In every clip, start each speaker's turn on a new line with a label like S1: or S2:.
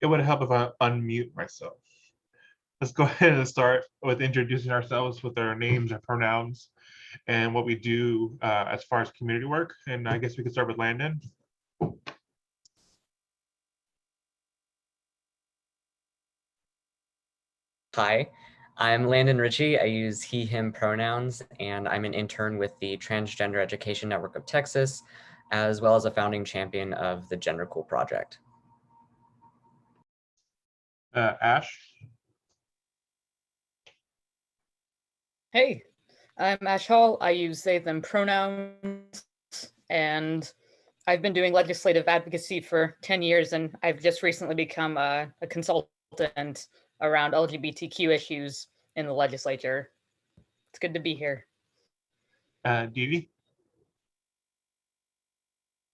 S1: it would help if I unmute myself. Let's go ahead and start with introducing ourselves with our names and pronouns and what we do as far as community work. And I guess we could start with Landon.
S2: Hi, I'm Landon Ritchie. I use he, him pronouns, and I'm an intern with the Transgender Education Network of Texas, as well as a founding champion of the Gender Cool Project.
S1: Ash.
S3: Hey, I'm Ash Hall. I use they, them pronouns, and I've been doing legislative advocacy for 10 years, and I've just recently become a consultant around LGBTQ issues in the legislature. It's good to be here.
S1: Dee Dee.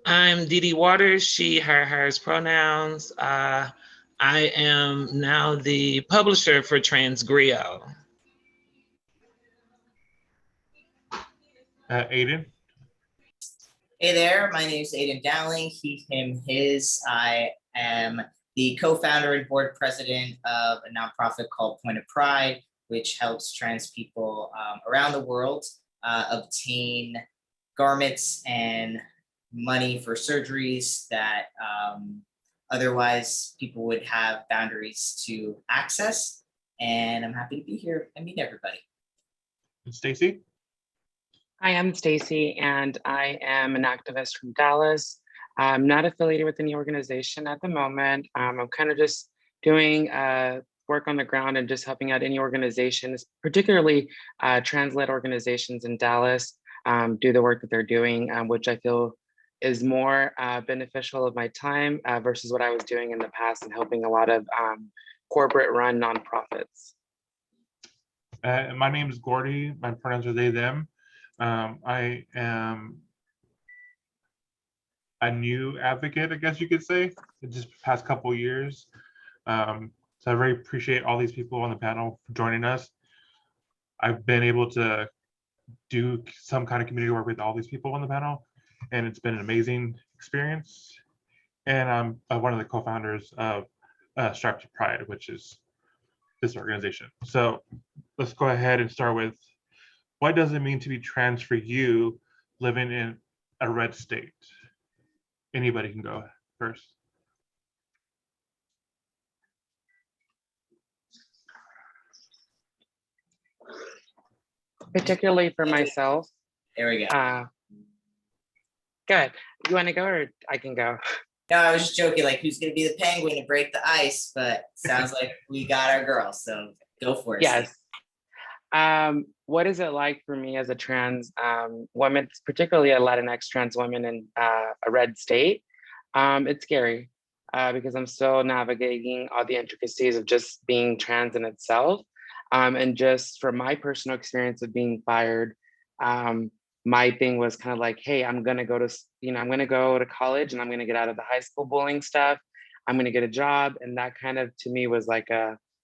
S4: I'm Dee Dee Waters, she, her, hers pronouns. I am now the publisher for Transgrio.
S1: Aydian.
S5: Hey there, my name is Aydian Dowling, he, him, his. I am the co-founder and board president of a nonprofit called Point of Pride, which helps trans people around the world obtain garments and money for surgeries that otherwise people would have boundaries to access. And I'm happy to be here and meet everybody.
S1: Stacey.
S6: Hi, I'm Stacey, and I am an activist from Dallas. I'm not affiliated with any organization at the moment. I'm kind of just doing work on the ground and just helping out any organizations, particularly trans-led organizations in Dallas, do the work that they're doing, which I feel is more beneficial of my time versus what I was doing in the past and helping a lot of corporate-run nonprofits.
S1: My name is Gordy. My pronouns are they, them. I am a new advocate, I guess you could say, in just the past couple of years. So I really appreciate all these people on the panel for joining us. I've been able to do some kind of community work with all these people on the panel, and it's been an amazing experience. And I'm one of the co-founders of Strive to Pride, which is this organization. So let's go ahead and start with, what does it mean to be trans for you living in a red state? Anybody can go first.
S6: Particularly for myself.
S5: There we go.
S6: Good. You want to go or I can go?
S5: No, I was just joking, like who's gonna be the penguin to break the ice, but sounds like we got our girl, so go for it.
S6: Yes. What is it like for me as a trans woman, particularly a Latinx trans woman in a red state? It's scary because I'm still navigating all the intricacies of just being trans in itself. And just from my personal experience of being fired, my thing was kind of like, hey, I'm gonna go to college and I'm gonna get out of the high school bullying stuff. I'm gonna get a job. And that kind of to me was like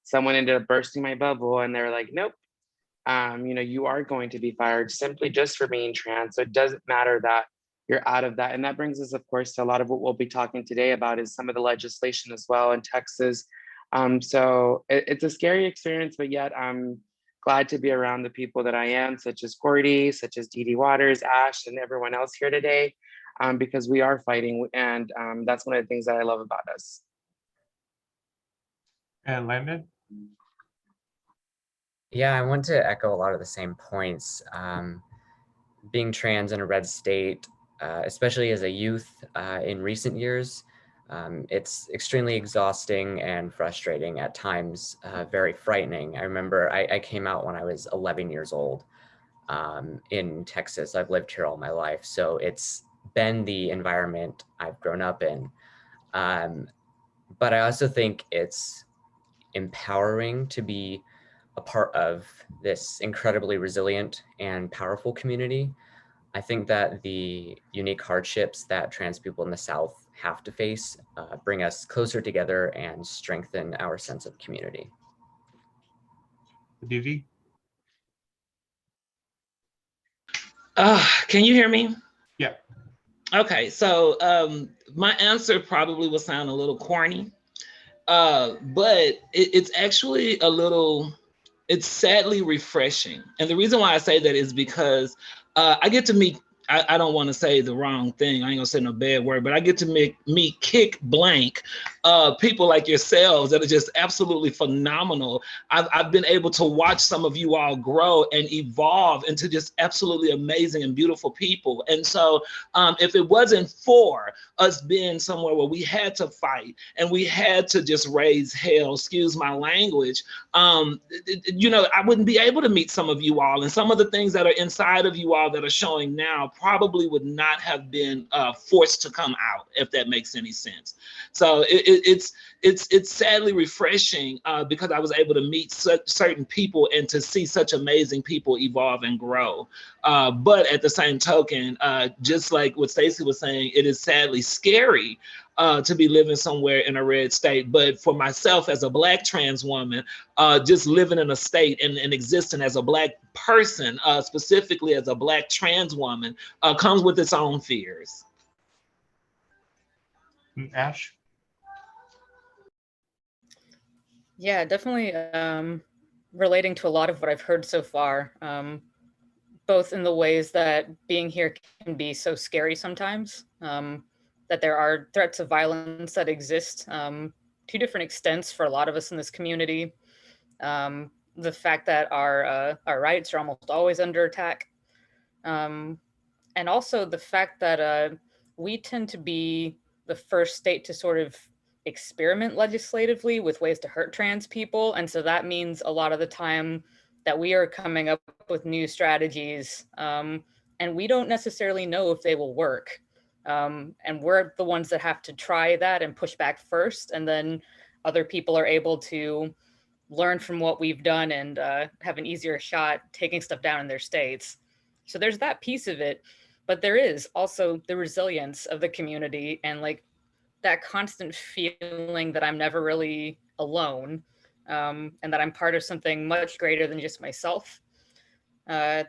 S6: someone ended up bursting my bubble and they're like, nope, you are going to be fired simply just for being trans. So it doesn't matter that you're out of that. And that brings us, of course, to a lot of what we'll be talking today about is some of the legislation as well in Texas. So it's a scary experience, but yet I'm glad to be around the people that I am, such as Gordy, such as Dee Dee Waters, Ash, and everyone else here today, because we are fighting. And that's one of the things that I love about us.
S1: And Landon?
S2: Yeah, I want to echo a lot of the same points. Being trans in a red state, especially as a youth in recent years, it's extremely exhausting and frustrating at times, very frightening. I remember I came out when I was 11 years old in Texas. I've lived here all my life, so it's been the environment I've grown up in. But I also think it's empowering to be a part of this incredibly resilient and powerful community. I think that the unique hardships that trans people in the South have to face bring us closer together and strengthen our sense of community.
S1: Dee Dee?
S4: Can you hear me?
S1: Yeah.
S4: Okay, so my answer probably will sound a little corny, but it's actually it's sadly refreshing. And the reason why I say that is because I get to meet, I don't want to say the wrong thing, I ain't gonna say no bad word, but I get to meet kick blank people like yourselves that are just absolutely phenomenal. I've been able to watch some of you all grow and evolve into just absolutely amazing and beautiful people. And so if it wasn't for us being somewhere where we had to fight and we had to just raise hell, excuse my language, you know, I wouldn't be able to meet some of you all, and some of the things that are inside of you all that are showing now probably would not have been forced to come out, if that makes any sense. So it's sadly refreshing because I was able to meet certain people and to see such amazing people evolve and grow. But at the same token, just like what Stacey was saying, it is sadly scary to be living somewhere in a red state. But for myself as a Black trans woman, just living in a state and existing as a Black person, specifically as a Black trans woman, comes with its own fears.
S1: Ash?
S3: Yeah, definitely relating to a lot of what I've heard so far, both in the ways that being here can be so scary sometimes, that there are threats of violence that exist to different extents for a lot of us in this community. The fact that our rights are almost always under attack. And also the fact that we tend to be the first state to sort of experiment legislatively with ways to hurt trans people. And so that means a lot of the time that we are coming up with new strategies and we don't necessarily know if they will work. And we're the ones that have to try that and push back first. And then other people are able to learn from what we've done and have an easier shot taking stuff down in their states. So there's that piece of it, but there is also the resilience of the community and like that constant feeling that I'm never really alone, and that I'm part of something much greater than just myself. And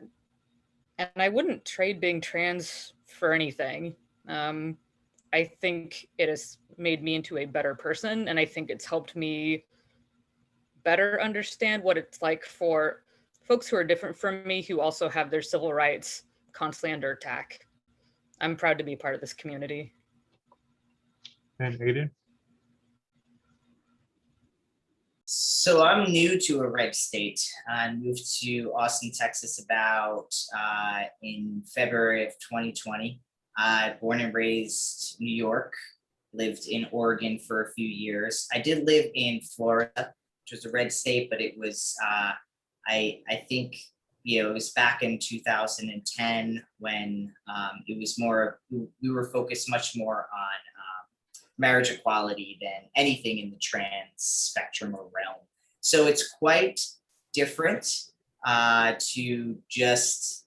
S3: I wouldn't trade being trans for anything. I think it has made me into a better person, and I think it's helped me better understand what it's like for folks who are different from me, who also have their civil rights constantly under attack. I'm proud to be part of this community.
S1: And Aydian?
S5: So I'm new to a red state. I moved to Austin, Texas about in February of 2020. Born and raised New York, lived in Oregon for a few years. I did live in Florida, which was a red state, but it was, I think, you know, it was back in 2010 when it was more, we were focused much more on marriage equality than anything in the trans spectrum or realm. So it's quite different to just,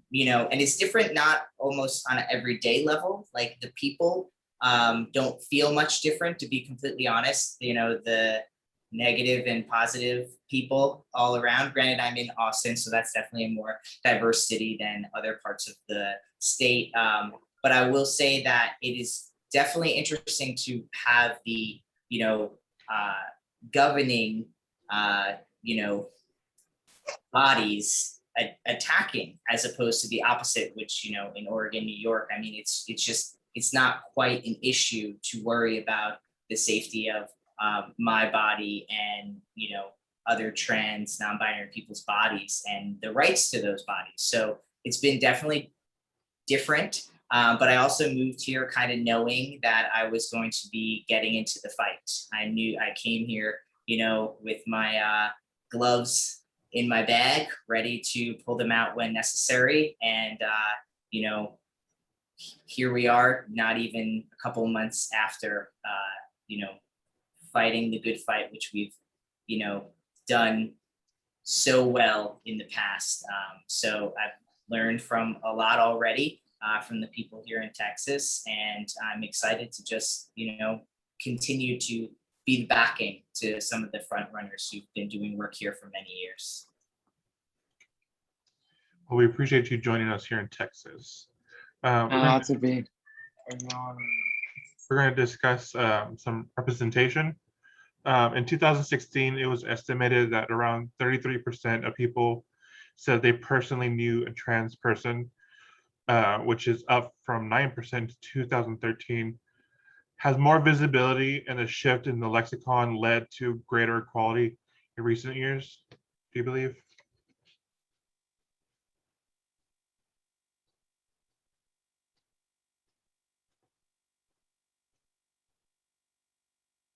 S5: you know, and it's different not almost on an everyday level. Like the people don't feel much different, to be completely honest. You know, the negative and positive people all around. Granted, I'm in Austin, so that's definitely a more diverse city than other parts of the state. But I will say that it is definitely interesting to have the, you know, governing, you know, bodies attacking as opposed to the opposite, which, you know, in Oregon, New York, I mean, it's just, it's not quite an issue to worry about the safety of my body and, you know, other trans non-binary people's bodies and the rights to those bodies. So it's been definitely different. But I also moved here kind of knowing that I was going to be getting into the fight. I knew I came here, you know, with my gloves in my bag, ready to pull them out when necessary. And, you know, here we are, not even a couple of months after, you know, fighting the good fight, which we've, you know, done so well in the past. So I've learned from a lot already. From the people here in Texas, and I'm excited to just, you know, continue to be the backing to some of the front runners who've been doing work here for many years.
S1: Well, we appreciate you joining us here in Texas. We're going to discuss some representation. In 2016, it was estimated that around 33% of people said they personally knew a trans person, which is up from 9% in 2013. Has more visibility and a shift in the lexicon led to greater equality in recent years, do you believe?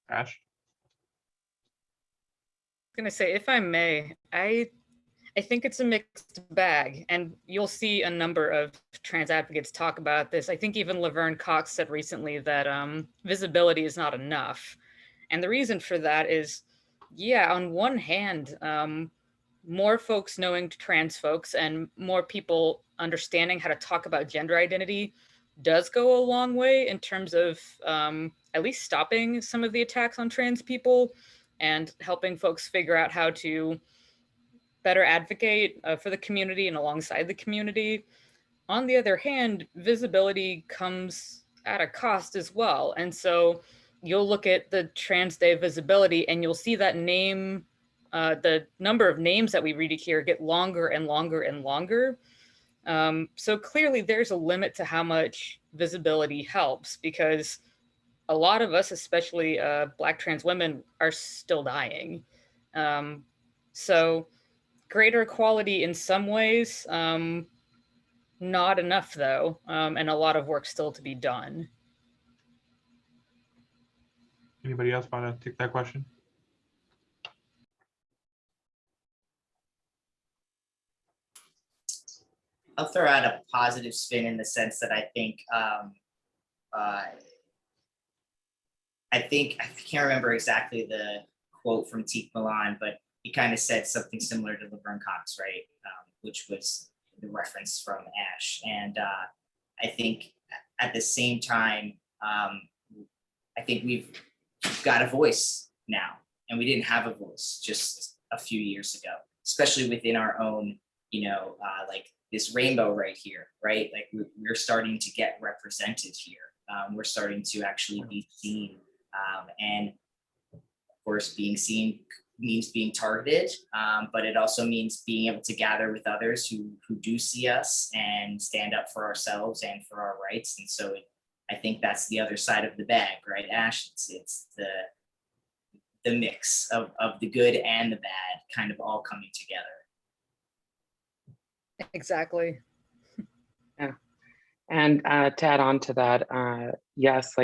S1: Ash?
S3: Going to say, if I may, I think it's a mixed bag, and you'll see a number of trans advocates talk about this. I think even Laverne Cox said recently that visibility is not enough. And the reason for that is, yeah, on one hand, more folks knowing trans folks and more people understanding how to talk about gender identity does go a long way in terms of at least stopping some of the attacks on trans people and helping folks figure out how to better advocate for the community and alongside the community. On the other hand, visibility comes at a cost as well. And so you'll look at the Trans Day visibility and you'll see that name, the number of names that we read here get longer and longer and longer. So clearly there's a limit to how much visibility helps, because a lot of us, especially Black trans women, are still dying. So greater equality in some ways, not enough though, and a lot of work still to be done.
S1: Anybody else want to take that question?
S5: I'll throw out a positive spin in the sense that I can't remember exactly the quote from Teak Milan, but he kind of said something similar to Laverne Cox, right? Which was the reference from Ash. And I think at the same time, I think we've got a voice now, and we didn't have a voice just a few years ago, especially within our own, like this rainbow right here, right? Like we're starting to get represented here. We're starting to actually be seen. And of course, being seen means being targeted, but it also means being able to gather with others who do see us and stand up for ourselves and for our rights. And so I think that's the other side of the bag, right, Ash? It's the mix of the good and the bad kind of all coming together.
S3: Exactly.
S6: Yeah. And to add on to that, yes,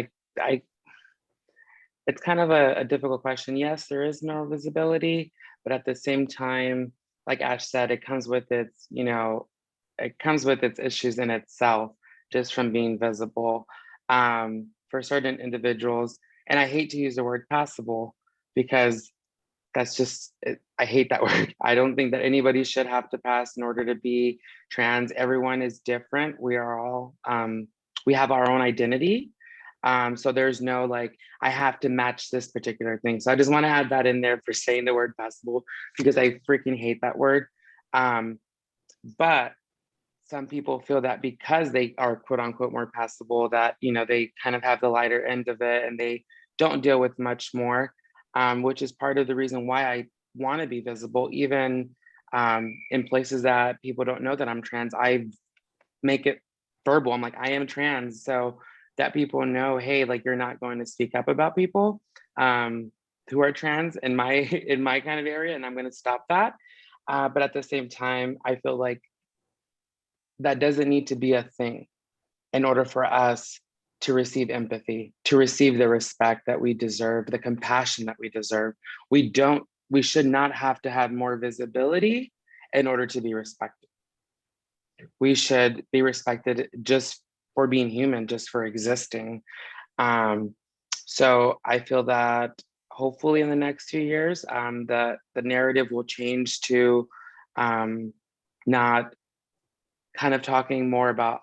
S6: it's kind of a difficult question. Yes, there is more visibility, but at the same time, like Ash said, it comes with its, it comes with its issues in itself, just from being visible for certain individuals. And I hate to use the word passable, because that's just, I hate that word. I don't think that anybody should have to pass in order to be trans. Everyone is different. We are all, we have our own identity. So there's no like, I have to match this particular thing. So I just want to add that in there for saying the word passable, because I freaking hate that word. But some people feel that because they are quote unquote more passable, that, they kind of have the lighter end of it and they don't deal with much more, which is part of the reason why I want to be visible, even in places that people don't know that I'm trans. I make it verbal. I'm like, I am trans. So that people know, hey, like you're not going to speak up about people who are trans in my kind of area, and I'm going to stop that. But at the same time, I feel like that doesn't need to be a thing in order for us to receive empathy, to receive the respect that we deserve, the compassion that we deserve. We should not have to have more visibility in order to be respected. We should be respected just for being human, just for existing. So I feel that hopefully in the next 2 years, the narrative will change to not kind of talking more about,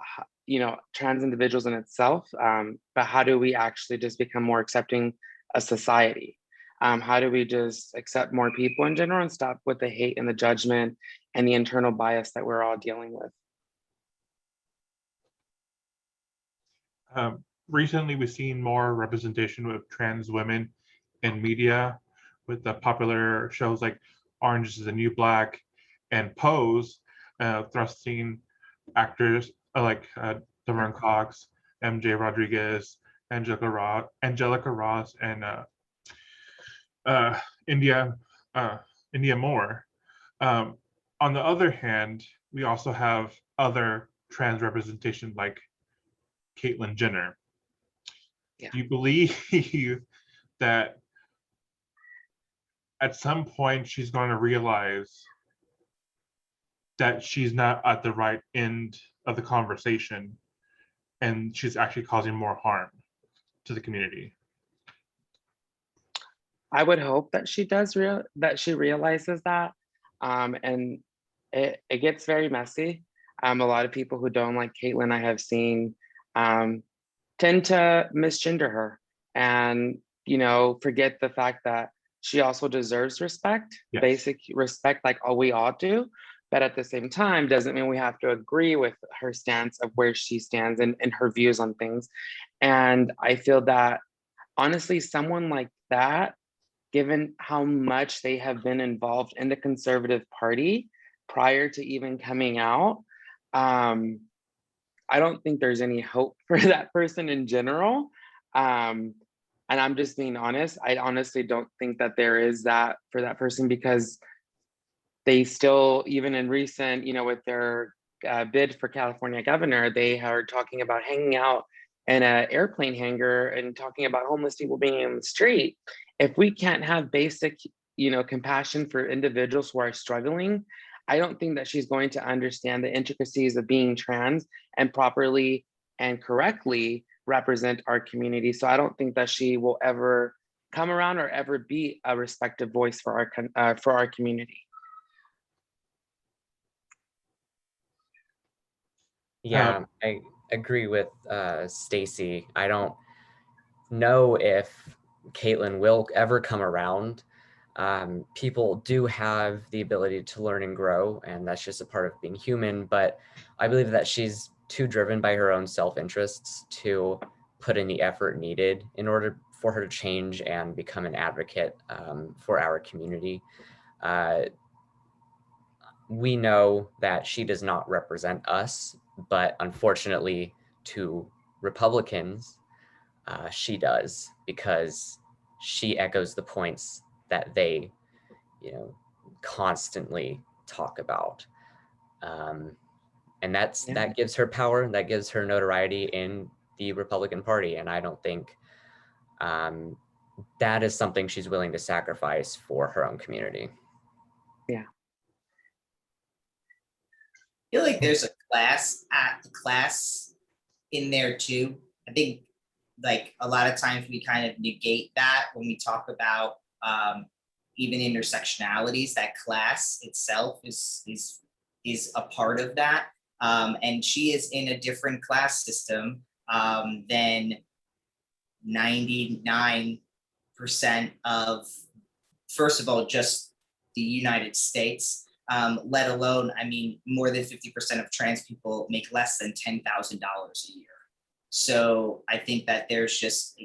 S6: trans individuals in itself, but how do we actually just become more accepting a society? How do we just accept more people in general and stop with the hate and the judgment and the internal bias that we're all dealing with?
S1: Recently, we've seen more representation of trans women in media. with the popular shows like Orange is the New Black and Pose, thrusting actors like Laverne Cox, MJ Rodriguez, Angelica Ross, and India India Moore. On the other hand, we also have other trans representation like Caitlyn Jenner.
S6: Yeah.
S1: Do you believe that at some point she's going to realize that she's not at the right end of the conversation and she's actually causing more harm to the community?
S6: I would hope that she does that she realizes that, and it gets very messy. A lot of people who don't like Caitlyn, I have seen, tend to misgender her, and forget the fact that she also deserves respect,
S1: Yes.
S6: basic respect, like we all do. But at the same time, doesn't mean we have to agree with her stance of where she stands and her views on things. And I feel that honestly, someone like that, given how much they have been involved in the Conservative Party prior to even coming out, I don't think there's any hope for that person in general. And I'm just being honest. I honestly don't think that there is that for that person, because they still, even in recent, with their bid for California governor, they are talking about hanging out in an airplane hangar and talking about homeless people being in the street. If we can't have basic, compassion for individuals who are struggling, I don't think that she's going to understand the intricacies of being trans and properly and correctly represent our community. So I don't think that she will ever come around or ever be a respected voice for our community.
S2: Yeah, I agree with Stacey. I don't know if Caitlyn will ever come around. People do have the ability to learn and grow, and that's just a part of being human. But I believe that she's too driven by her own self-interests to put in the effort needed in order for her to change and become an advocate for our community. We know that she does not represent us, but unfortunately to Republicans, she does, because she echoes the points that they, constantly talk about. And that gives her power, that gives her notoriety in the Republican Party. And I don't think that is something she's willing to sacrifice for her own community.
S6: Yeah.
S5: I feel like there's a class in there too. I think like a lot of times we kind of negate that when we talk about even intersectionalities. That class itself is a part of that, and she is in a different class system than 99% of, first of all, just the United States. Let alone, more than 50% of trans people make less than $10,000 a year. So I think that there's just,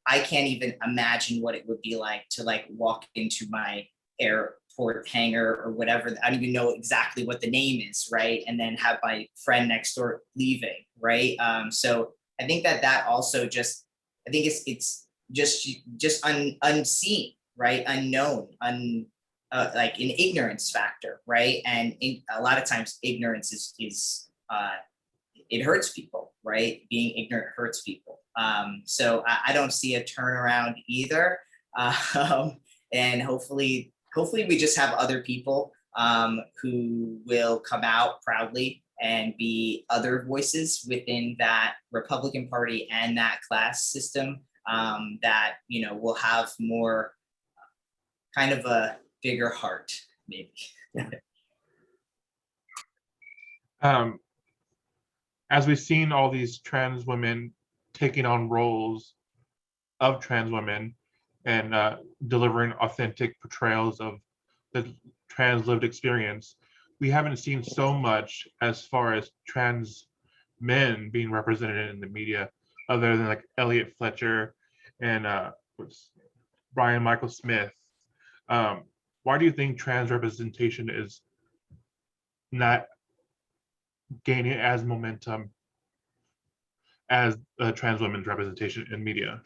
S5: I can't even imagine what it would be like to walk into my airport hangar or whatever. I don't even know exactly what the name is, right? And then have my friend next door leaving, right? So I think that also just, I think it's just unseen, right? Unknown, like an ignorance factor, right? And a lot of times ignorance is it hurts people, right? Being ignorant hurts people. So I don't see a turnaround either. And hopefully we just have other people who will come out proudly and be other voices within that Republican Party and that class system that, will have more kind of a bigger heart, maybe.
S1: As we've seen all these trans women taking on roles of trans women and delivering authentic portrayals of the trans lived experience, we haven't seen so much as far as trans men being represented in the media, other than like Elliot Fletcher and Brian Michael Smith. Why do you think trans representation is not gaining as momentum as trans women's representation in media?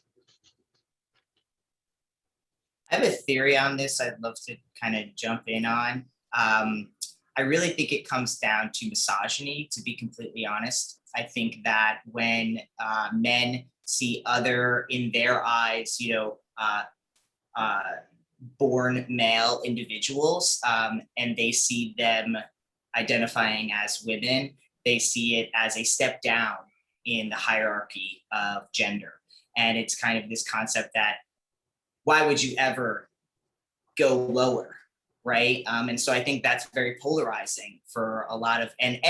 S5: I have a theory on this I'd love to kind of jump in on. I really think it comes down to misogyny, to be completely honest. I think that when men see other, in their eyes, born male individuals, and they see them identifying as women, they see it as a step down in the hierarchy of gender. And it's kind of this concept that, why would you ever go lower, right? And so I think that's very polarizing for a lot of, and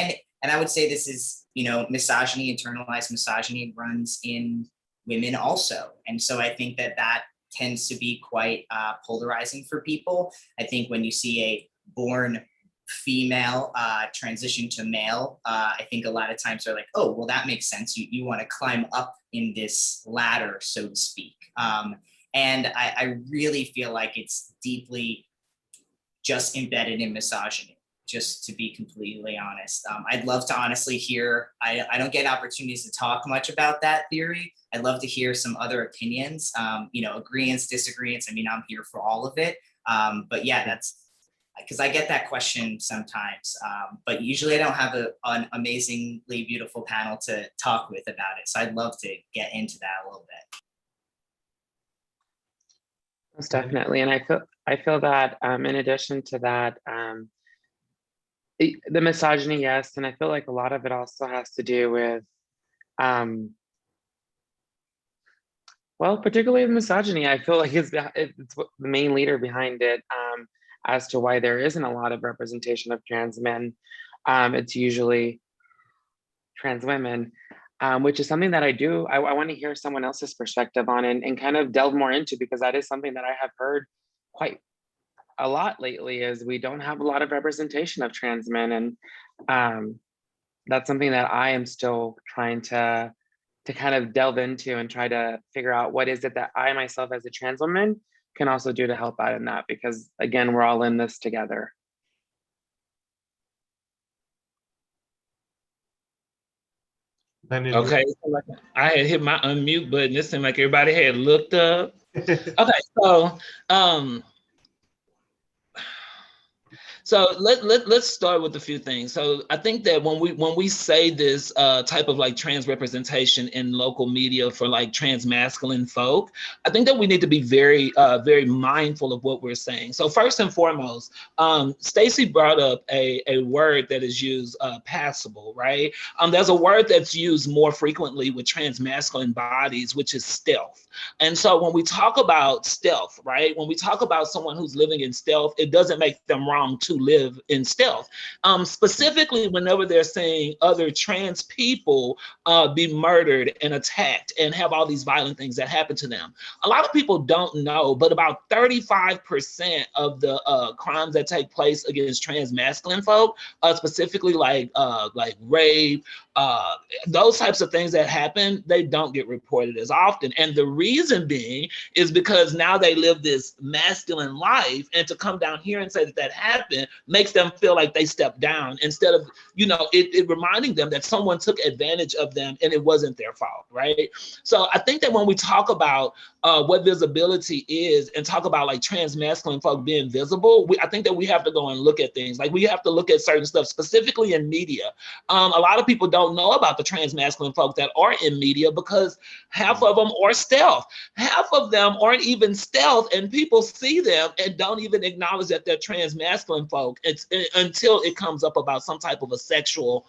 S5: I would say this is, misogyny, internalized misogyny runs in women also. And so I think that tends to be quite polarizing for people. I think when you see a born female transition to male, I think a lot of times they're like, oh, well, that makes sense. You want to climb up in this ladder, so to speak. And I really feel like it's deeply just embedded in misogyny, just to be completely honest. I'd love to honestly hear, I don't get opportunities to talk much about that theory. I'd love to hear some other opinions, agreements, disagreements. I mean, I'm here for all of it. But yeah, that's because I get that question sometimes, but usually I don't have an amazingly beautiful panel to talk with about it. So I'd love to get into that a little bit.
S6: Most definitely, and I feel that in addition to that, the misogyny, yes, and I feel like a lot of it also has to do with, well, particularly the misogyny. I feel like it's the main leader behind it, as to why there isn't a lot of representation of trans men. It's usually trans women. Which is something that I want to hear someone else's perspective on and kind of delve more into, because that is something that I have heard quite a lot lately, is we don't have a lot of representation of trans men. And that's something that I am still trying to kind of delve into and try to figure out what is it that I myself as a trans woman can also do to help out in that, because again, we're all in this together.
S4: Okay, I had hit my unmute button. It seemed like everybody had looked up. Okay, so let's start with a few things. So I think that when we say this type of like trans representation in local media for like trans masculine folk, I think that we need to be very very mindful of what we're saying. So first and foremost, Stacey brought up a word that is used, passable, right? There's a word that's used more frequently with trans masculine bodies, which is stealth. And so when we talk about stealth, right, when we talk about someone who's living in stealth, it doesn't make them wrong to live in stealth. Specifically, whenever they're saying other trans people be murdered and attacked and have all these violent things that happen to them. A lot of people don't know, but about 35% of the crimes that take place against trans masculine folk, specifically like rape, those types of things that happen, they don't get reported as often. And the reason being is because now they live this masculine life, and to come down here and say that happened makes them feel like they stepped down, instead of, it reminding them that someone took advantage of them and it wasn't their fault, right? So I think that when we talk about what visibility is and talk about like trans masculine folk being visible, I think that we have to go and look at things. Like we have to look at certain stuff, specifically in media. A lot of people don't know about the trans masculine folk that are in media, because half of them are stealth. Half of them aren't even stealth, and people see them and don't even acknowledge that they're trans masculine folk until it comes up about some type of a sexual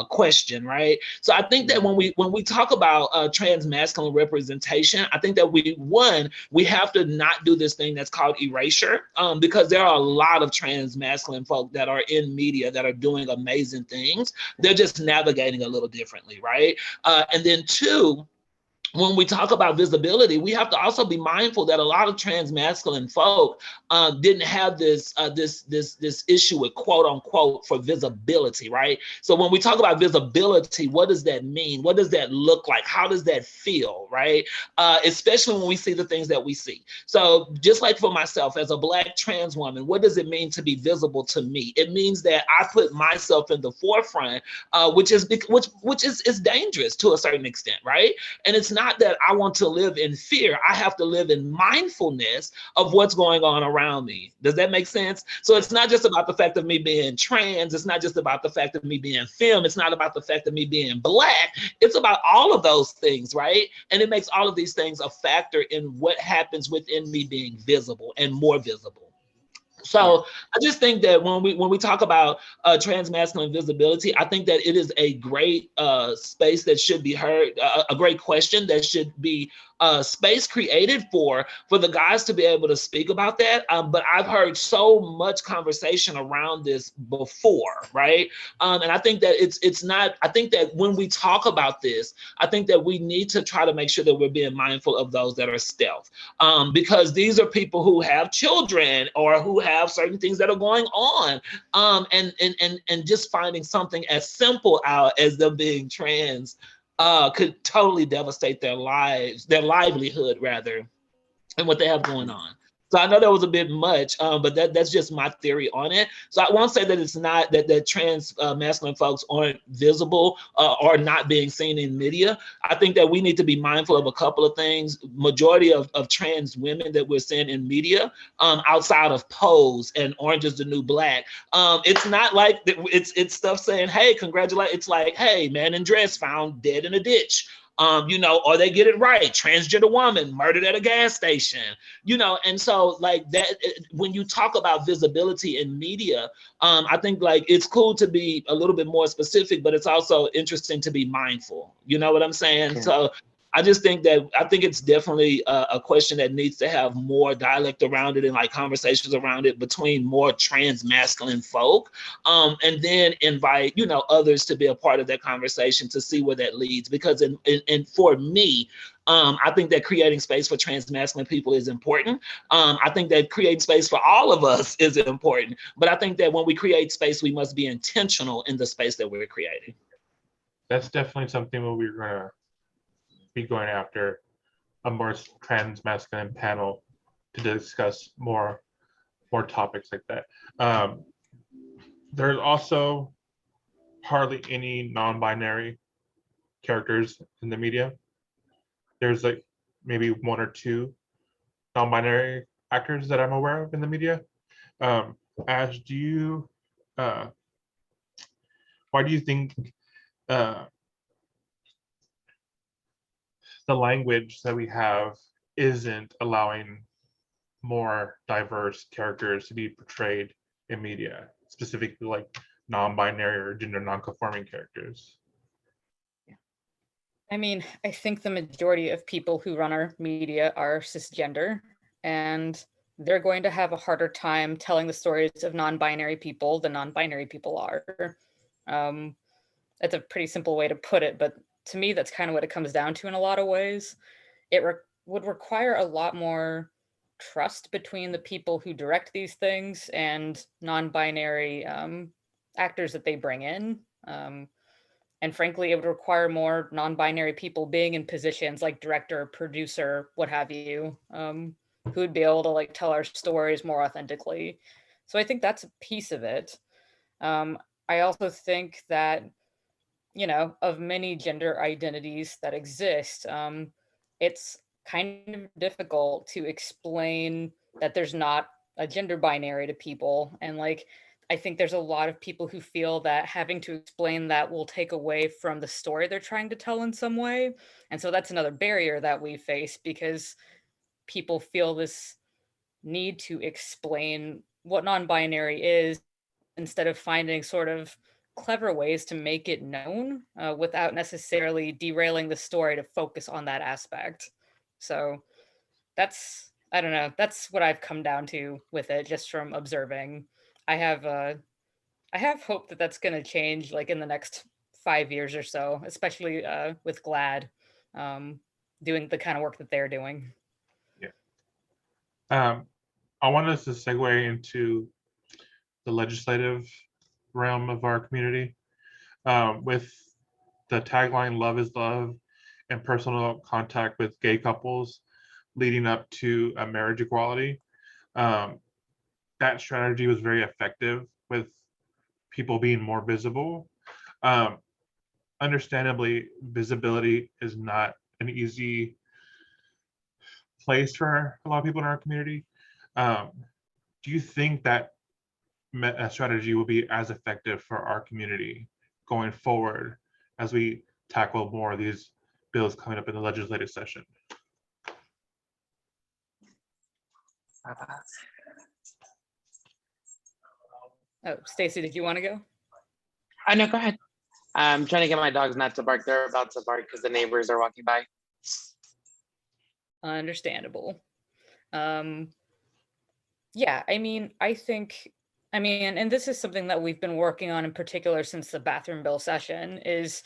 S4: question, right? So I think that when we talk about trans masculine representation, I think that we have to not do this thing that's called erasure, because there are a lot of trans masculine folk that are in media that are doing amazing things. They're just navigating a little differently, right? And then two, when we talk about visibility, we have to also be mindful that a lot of trans masculine folk didn't have this issue with quote unquote for visibility, right? So when we talk about visibility, what does that mean? What does that look like? How does that feel, right? Especially when we see the things that we see. So just like for myself as a Black trans woman, what does it mean to be visible to me? It means that I put myself in the forefront, which is dangerous to a certain extent, right? And it's not that I want to live in fear. I have to live in mindfulness of what's going on around me. Does that make sense? So it's not just about the fact of me being trans. It's not just about the fact of me being femme. It's not about the fact of me being Black. It's about all of those things, right? And it makes all of these things a factor in what happens within me being visible and more visible. So I just think that when we talk about trans masculine visibility, I think that it is a great space that should be heard, a great question that should be space created for the guys to be able to speak about that. But I've heard so much conversation around this before, right? And I think that it's not, I think that when we talk about this, I think that we need to try to make sure that we're being mindful of those that are stealth, because these are people who have children or who have certain things that are going on, and just finding something as simple out as them being trans could totally devastate their lives, their livelihood rather, and what they have going on. So I know that was a bit much, but that's just my theory on it. So I won't say that it's not that trans masculine folks aren't visible or not being seen in media. I think that we need to be mindful of a couple of things. Majority of trans women that we're seeing in media, outside of Pose and Orange is the New Black, it's not like it's stuff saying, hey, congratulate. It's like, hey, man in dress found dead in a ditch. Or they get it right. Transgender woman murdered at a gas station, and so like that, when you talk about visibility in media, I think like it's cool to be a little bit more specific, but it's also interesting to be mindful. You know what I'm saying?
S6: Yeah.
S4: So I think it's definitely a question that needs to have more dialect around it and like conversations around it between more trans masculine folk, and then invite others to be a part of that conversation to see where that leads. Because and for me, I think that creating space for trans masculine people is important. I think that creating space for all of us is important. But I think that when we create space, we must be intentional in the space that we're creating.
S1: That's definitely something that we're gonna be going after, a more trans masculine panel to discuss more topics like that. There's also hardly any non-binary characters in the media. There's like maybe one or two non-binary actors that I'm aware of in the media. Ash, why do you think the language that we have isn't allowing more diverse characters to be portrayed in media, specifically like non-binary or gender non-conforming characters?
S3: I mean, I think the majority of people who run our media are cisgender, and they're going to have a harder time telling the stories of non-binary people than non-binary people are. That's a pretty simple way to put it, but to me, that's kind of what it comes down to in a lot of ways. It would require a lot more trust between the people who direct these things and non-binary actors that they bring in. And frankly, it would require more non-binary people being in positions like director, producer, what have you, who would be able to like tell our stories more authentically. So I think that's a piece of it. I also think that, of many gender identities that exist, it's kind of difficult to explain that there's not a gender binary to people. And like, I think there's a lot of people who feel that having to explain that will take away from the story they're trying to tell in some way. And so that's another barrier that we face, because people feel this need to explain what non-binary is instead of finding sort of clever ways to make it known without necessarily derailing the story to focus on that aspect. So I don't know, that's what I've come down to with it just from observing. I have hope that that's going to change like in the next 5 years or so, especially with GLAAD. doing the kind of work that they're doing.
S1: I want us to segue into the legislative realm of our community with the tagline "Love is Love" and personal contact with gay couples leading up to a marriage equality. That strategy was very effective with people being more visible. Understandably, visibility is not an easy place for a lot of people in our community. Do you think that strategy will be as effective for our community going forward as we tackle more of these bills coming up in the legislative session?
S3: Oh, Stacey, did you want to go?
S6: No, go ahead. I'm trying to get my dogs not to bark. They're about to bark because the neighbors are walking by.
S3: Understandable. Yeah, I mean, and this is something that we've been working on in particular since the bathroom bill session, is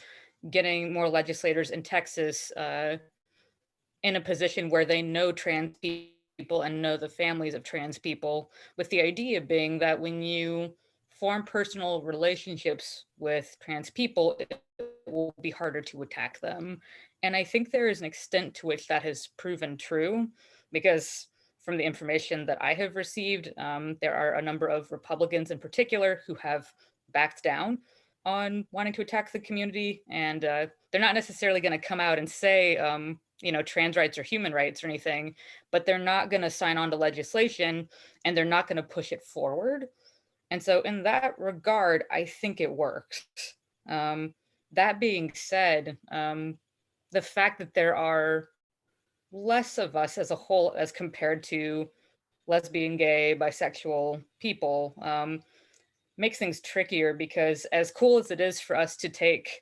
S3: getting more legislators in Texas in a position where they know trans people and know the families of trans people, with the idea being that when you form personal relationships with trans people, it will be harder to attack them. And I think there is an extent to which that has proven true, because from the information that I have received, there are a number of Republicans in particular who have backed down on wanting to attack the community. And they're not necessarily going to come out and say, trans rights are human rights or anything, but they're not going to sign on to legislation and they're not going to push it forward. And so in that regard, I think it works. That being said, the fact that there are less of us as a whole as compared to lesbian, gay, bisexual people makes things trickier, because as cool as it is for us to take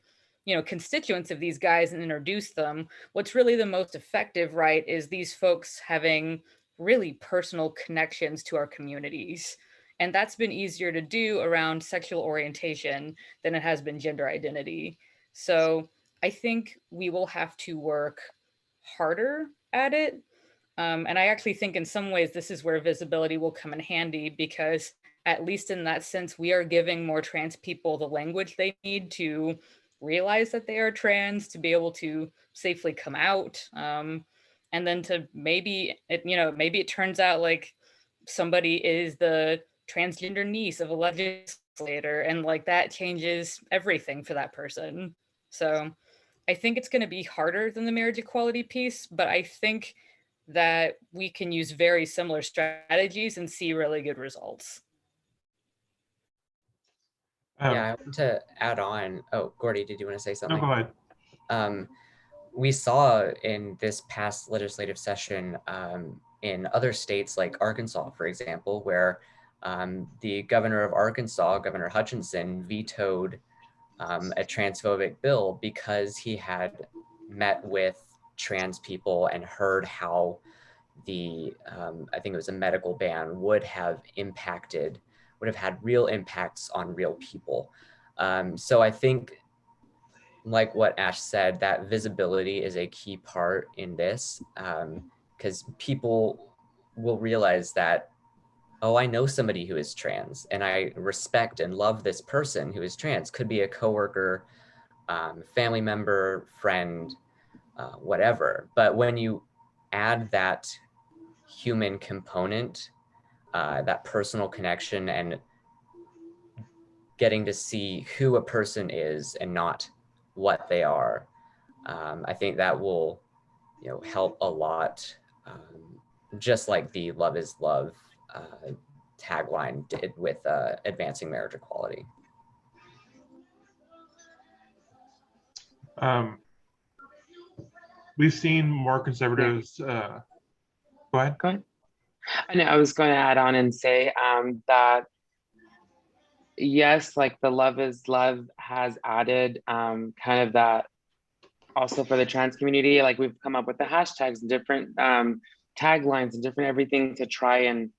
S3: constituents of these guys and introduce them, what's really the most effective, right, is these folks having really personal connections to our communities. And that's been easier to do around sexual orientation than it has been gender identity. So I think we will have to work harder at it. And I actually think in some ways this is where visibility will come in handy, because at least in that sense, we are giving more trans people the language they need to realize that they are trans, to be able to safely come out. And then to maybe it turns out like somebody is the transgender niece of a legislator, and like that changes everything for that person. So I think it's going to be harder than the marriage equality piece, but I think that we can use very similar strategies and see really good results.
S2: Yeah, I want to add on. Oh, Gordy, did you want to say something?
S1: No, go ahead.
S2: We saw in this past legislative session in other states like Arkansas, for example, where the governor of Arkansas, Governor Hutchinson, vetoed a transphobic bill because he had met with trans people and heard how the, I think it was a medical ban, would have had real impacts on real people. So I think, like what Ash said, that visibility is a key part in this, because people will realize that, oh, I know somebody who is trans and I respect and love this person who is trans. Could be a coworker, family member, friend, whatever. But when you add that human component, that personal connection, and getting to see who a person is and not what they are, I think that will help a lot, just like the "Love is Love" tagline did with advancing marriage equality.
S1: We've seen more conservatives. Go ahead.
S6: Go ahead. I know, I was going to add on and say that yes, like the "Love is Love" has added kind of that also for the trans community. Like we've come up with the hashtags and different taglines and different everything to try and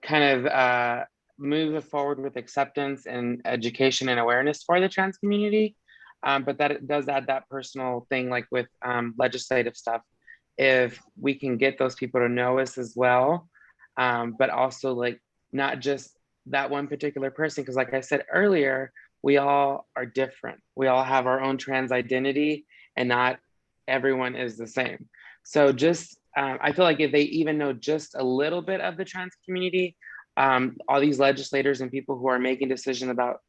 S6: kind of move it forward with acceptance and education and awareness for the trans community. But that it does add that personal thing, like with legislative stuff. If we can get those people to know us as well, but also like not just that one particular person, because like I said earlier, we all are different. We all have our own trans identity, and not everyone is the same. So just, I feel like if they even know just a little bit of the trans community, all these legislators and people who are making decisions about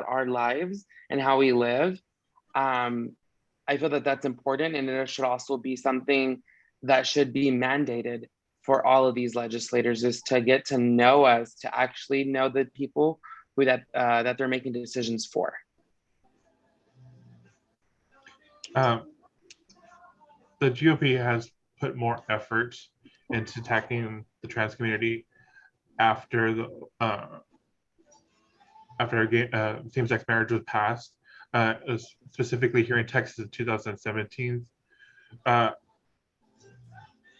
S6: our lives and how we live, I feel that that's important, and there should also be something that should be mandated for all of these legislators, is to get to know us, to actually know the people who that they're making decisions for.
S1: The GOP has put more effort into tackling the trans community after the same-sex marriage was passed, specifically here in Texas in 2017.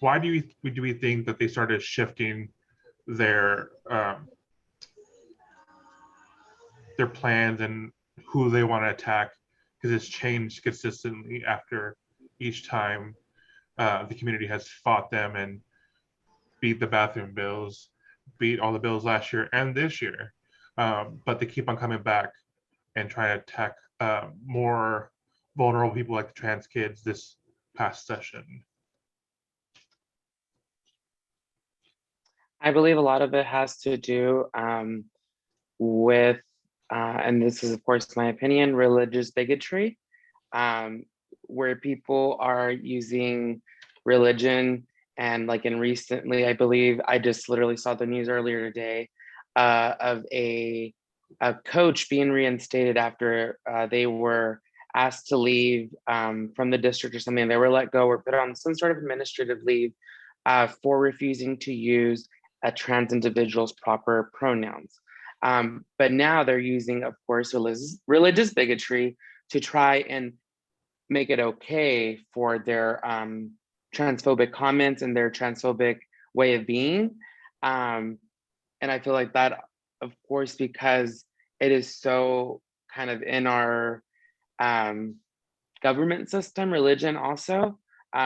S1: Why do we think that they started shifting their plans and who they want to attack? Because it's changed consistently after each time the community has fought them and beat the bathroom bills, beat all the bills last year and this year. But they keep on coming back and try to attack more vulnerable people like the trans kids this past session.
S6: I believe a lot of it has to do with, and this is of course my opinion, religious bigotry, where people are using religion. And like in recently, I believe I just literally saw the news earlier today of a coach being reinstated after they were asked to leave from the district or something. They were let go or put on some sort of administrative leave for refusing to use a trans individual's proper pronouns. But now they're using, of course, religious bigotry to try and make it okay for their transphobic comments and their transphobic way of being. And I feel like that, of course, because it is so kind of in our government system, religion also,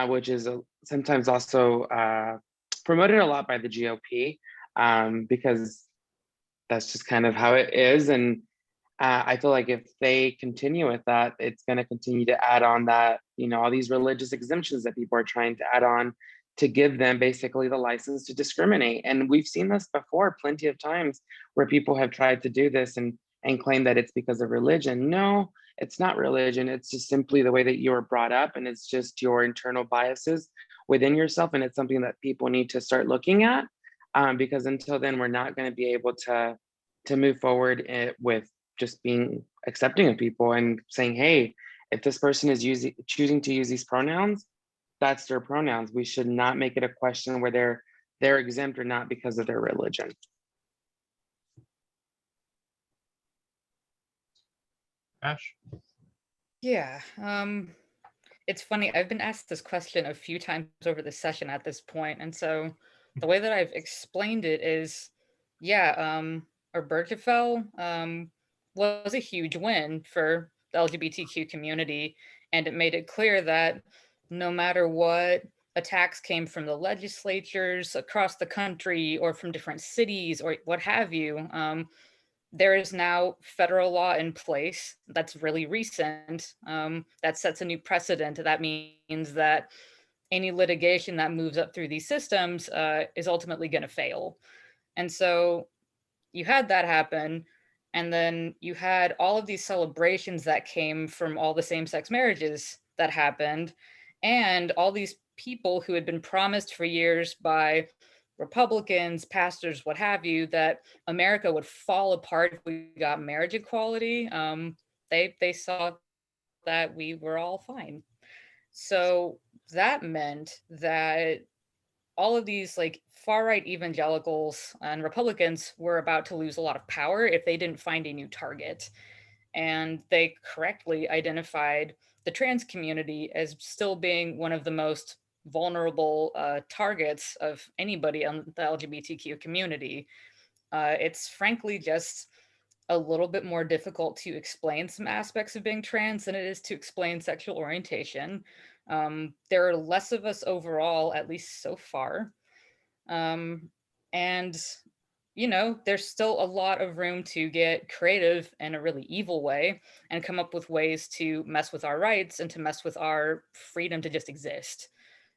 S6: which is sometimes also promoted a lot by the GOP, because that's just kind of how it is. And I feel like if they continue with that, it's going to continue to add on that, all these religious exemptions that people are trying to add on to give them basically the license to discriminate. And we've seen this before plenty of times where people have tried to do this and claim that it's because of religion. No, it's not religion. It's just simply the way that you were brought up, and it's just your internal biases within yourself. And it's something that people need to start looking at, because until then, we're not going to be able to move forward with just being accepting of people and saying, hey, if this person is choosing to use these pronouns, that's their pronouns. We should not make it a question where they're exempt or not because of their religion.
S1: Ash?
S3: Yeah, it's funny. I've been asked this question a few times over the session at this point, and so the way that I've explained it is, yeah, Obergefell was a huge win for the LGBTQ community, and it made it clear that no matter what attacks came from the legislatures across the country or from different cities or what have you, there is now federal law in place that's really recent, that sets a new precedent. That means that any litigation that moves up through these systems is ultimately going to fail. And so you had that happen. And then you had all of these celebrations that came from all the same-sex marriages that happened, and all these people who had been promised for years by Republicans, pastors, what have you, that America would fall apart if we got marriage equality. They saw that we were all fine. So that meant that all of these like far-right evangelicals and Republicans were about to lose a lot of power if they didn't find a new target. And they correctly identified the trans community as still being one of the most vulnerable targets of anybody on the LGBTQ community. It's frankly just a little bit more difficult to explain some aspects of being trans than it is to explain sexual orientation. There are less of us overall, at least so far. And you know, there's still a lot of room to get creative in a really evil way and come up with ways to mess with our rights and to mess with our freedom to just exist.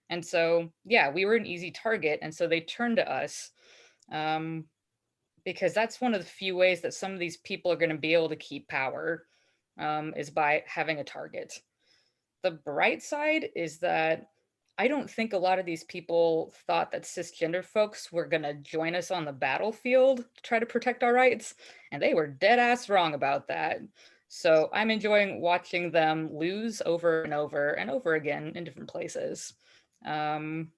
S3: And so, yeah, we were an easy target. And so they turned to us because that's one of the few ways that some of these people are going to be able to keep power is by having a target. The bright side is that I don't think a lot of these people thought that cisgender folks were going to join us on the battlefield to try to protect our rights, and they were dead ass wrong about that. So I'm enjoying watching them lose over and over and over again in different places. And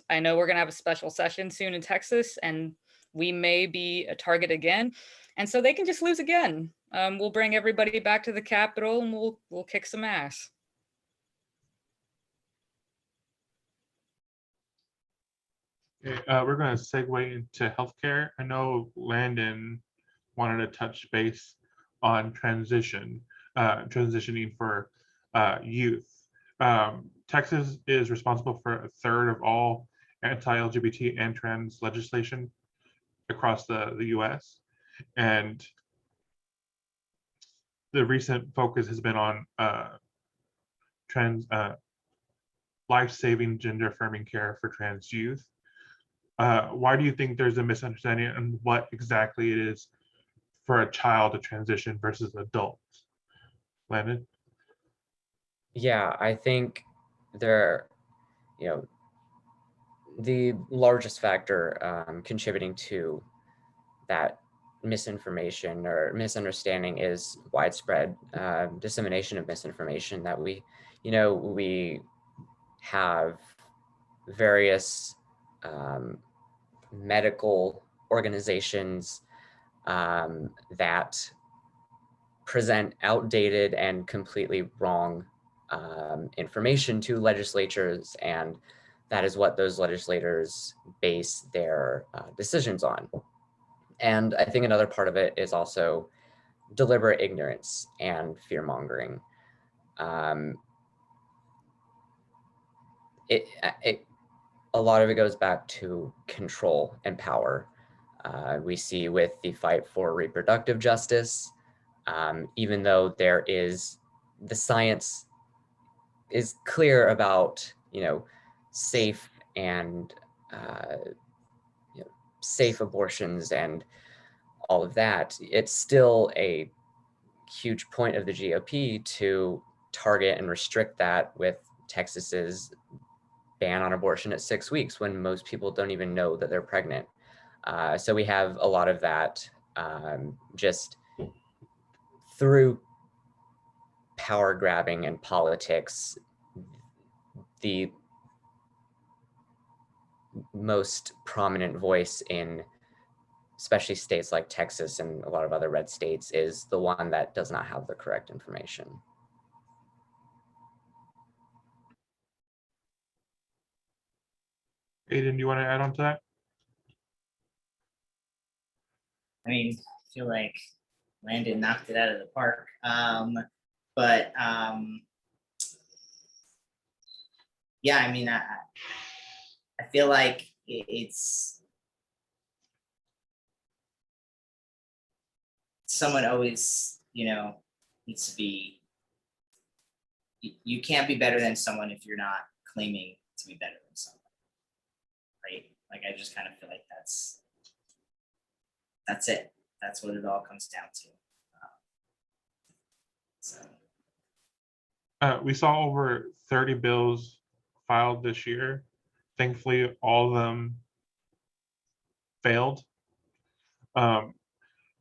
S3: I know we're going to have a special session soon in Texas, and we may be a target again. And so they can just lose again. We'll bring everybody back to the Capitol and we'll kick some ass.
S1: Okay, we're going to segue into healthcare. I know Landon wanted to touch base on transitioning for youth. Texas is responsible for a third of all anti-LGBT and trans legislation across the US. And the recent focus has been on life-saving gender-affirming care for trans youth. Why do you think there's a misunderstanding on what exactly it is for a child to transition versus adults? Landon?
S2: Yeah, I think there, you know, the largest factor contributing to that misinformation or misunderstanding is widespread dissemination of misinformation that we have various medical organizations that present outdated and completely wrong information to legislatures, and that is what those legislators base their decisions on. And I think another part of it is also deliberate ignorance and fear-mongering. A lot of it goes back to control and power. We see with the fight for reproductive justice, even though the science is clear about, safe and safe abortions and all of that, it's still a huge point of the GOP to target and restrict that with Texas's ban on abortion at 6 weeks when most people don't even know that they're pregnant. So we have a lot of that just through power grabbing and politics. The most prominent voice in especially states like Texas and a lot of other red states is the one that does not have the correct information.
S1: Aydian, do you want to add on to that?
S5: I mean, I feel like Landon knocked it out of the park. Yeah, I mean, I feel like it's someone always, needs to be, you can't be better than someone if you're not claiming to be better than someone, right? Like, I just kind of feel like that's it. That's what it all comes down to.
S1: We saw over 30 bills filed this year. Thankfully, all of them failed. And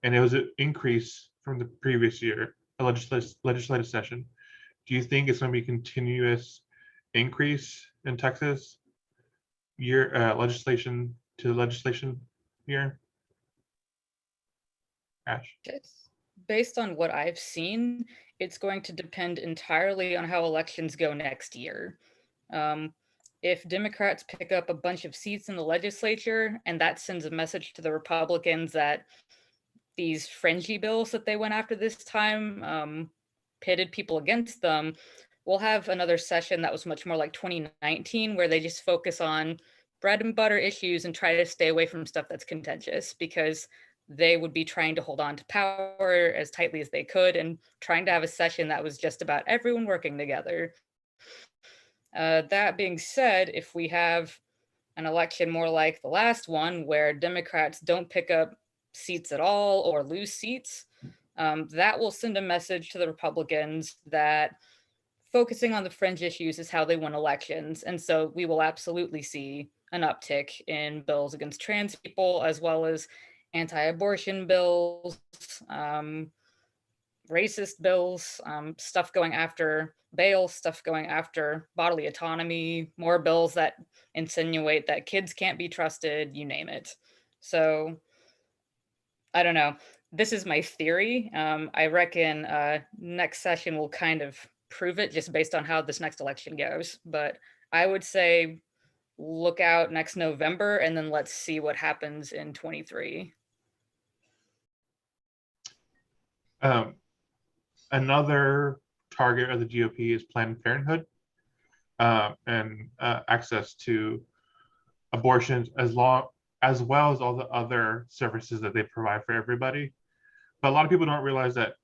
S1: it was an increase from the previous year, a legislative session. Do you think it's going to be a continuous increase in Texas legislation to legislation year? Ash?
S3: Based on what I've seen, it's going to depend entirely on how elections go next year. If Democrats pick up a bunch of seats in the legislature and that sends a message to the Republicans that these fringy bills that they went after this time pitted people against them, we'll have another session that was much more like 2019, where they just focus on bread and butter issues and try to stay away from stuff that's contentious, because they would be trying to hold on to power as tightly as they could and trying to have a session that was just about everyone working together. That being said, if we have an election more like the last one, where Democrats don't pick up seats at all or lose seats, that will send a message to the Republicans that focusing on the fringe issues is how they win elections. And so we will absolutely see an uptick in bills against trans people, as well as anti-abortion bills, racist bills, stuff going after bail, stuff going after bodily autonomy, more bills that insinuate that kids can't be trusted, you name it. So I don't know. This is my theory. I reckon next session will kind of prove it, just based on how this next election goes. But I would say look out next November, and then let's see what happens in 23.
S1: Another target of the GOP is Planned Parenthood and access to abortions, as well as all the other services that they provide for everybody. But a lot of people don't realize that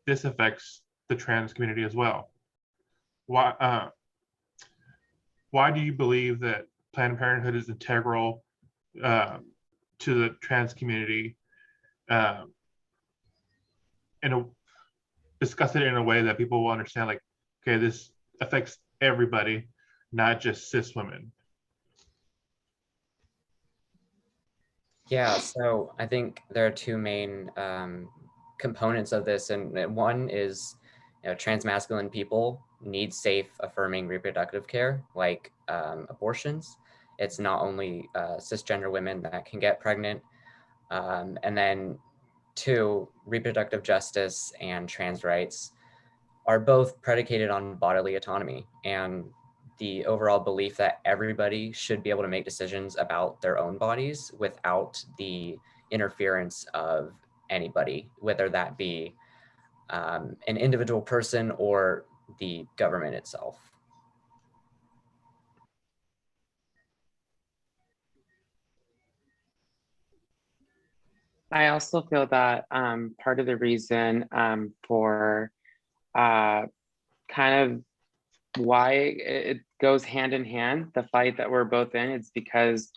S1: this affects the trans community as well. Why do you believe that Planned Parenthood is integral to the trans community? Discuss it in a way that people will understand, like, okay, this affects everybody, not just cis women.
S2: Yeah, so I think there are two main components of this, and one is, transmasculine people need safe, affirming reproductive care, like abortions. It's not only cisgender women that can get pregnant. And then two, reproductive justice and trans rights are both predicated on bodily autonomy and the overall belief that everybody should be able to make decisions about their own bodies without the interference of anybody, whether that be an individual person or the government itself.
S6: I also feel that part of the reason for kind of why it goes hand in hand, the fight that we're both in, it's because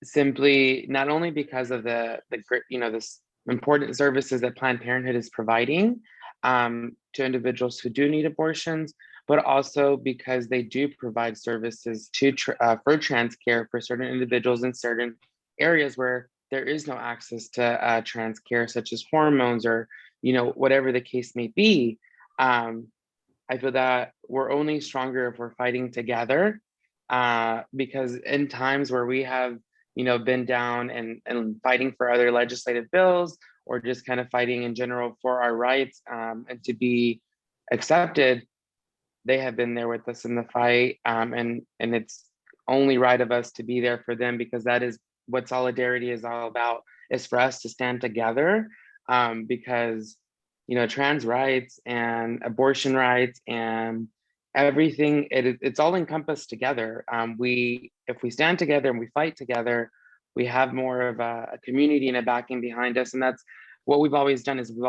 S6: simply not only because of the this important services that Planned Parenthood is providing to individuals who do need abortions, but also because they do provide services to for trans care for certain individuals in certain areas where there is no access to trans care, such as hormones or whatever the case may be. I feel that we're only stronger if we're fighting together, because in times where we have been down and fighting for other legislative bills, or just kind of fighting in general for our rights and to be accepted, they have been there with us in the fight, and it's only right of us to be there for them, because that is what solidarity is all about, is for us to stand together, because trans rights and abortion rights and everything, it's all encompassed together. If we stand together and we fight together, we have more of a community and a backing behind us. And that's what we've always done, is we've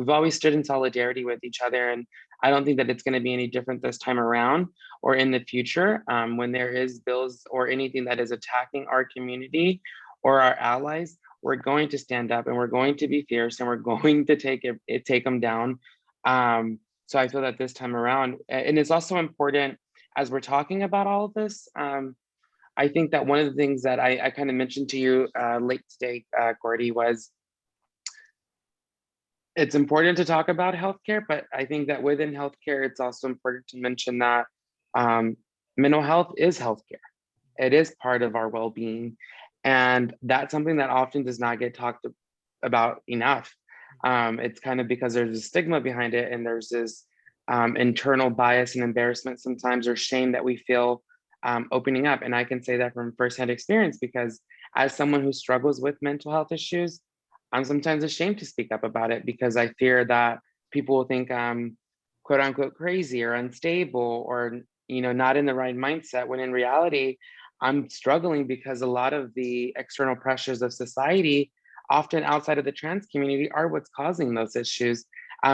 S6: always stood in solidarity with each other. And I don't think that it's going to be any different this time around or in the future, when there is bills or anything that is attacking our community or our allies. We're going to stand up and we're going to be fierce and we're going to take them down. So I feel that this time around, and it's also important as we're talking about all of this, I think that one of the things that I kind of mentioned to you late today, Gordy, was it's important to talk about healthcare, but I think that within healthcare, it's also important to mention that mental health is healthcare. It is part of our well-being. And that's something that often does not get talked about enough. It's kind of because there's a stigma behind it, and there's this internal bias and embarrassment sometimes, or shame that we feel opening up. And I can say that from firsthand experience, because as someone who struggles with mental health issues, I'm sometimes ashamed to speak up about it because I fear that people will think I'm quote unquote crazy or unstable or, you know, not in the right mindset, when in reality, I'm struggling because a lot of the external pressures of society, often outside of the trans community, are what's causing those issues,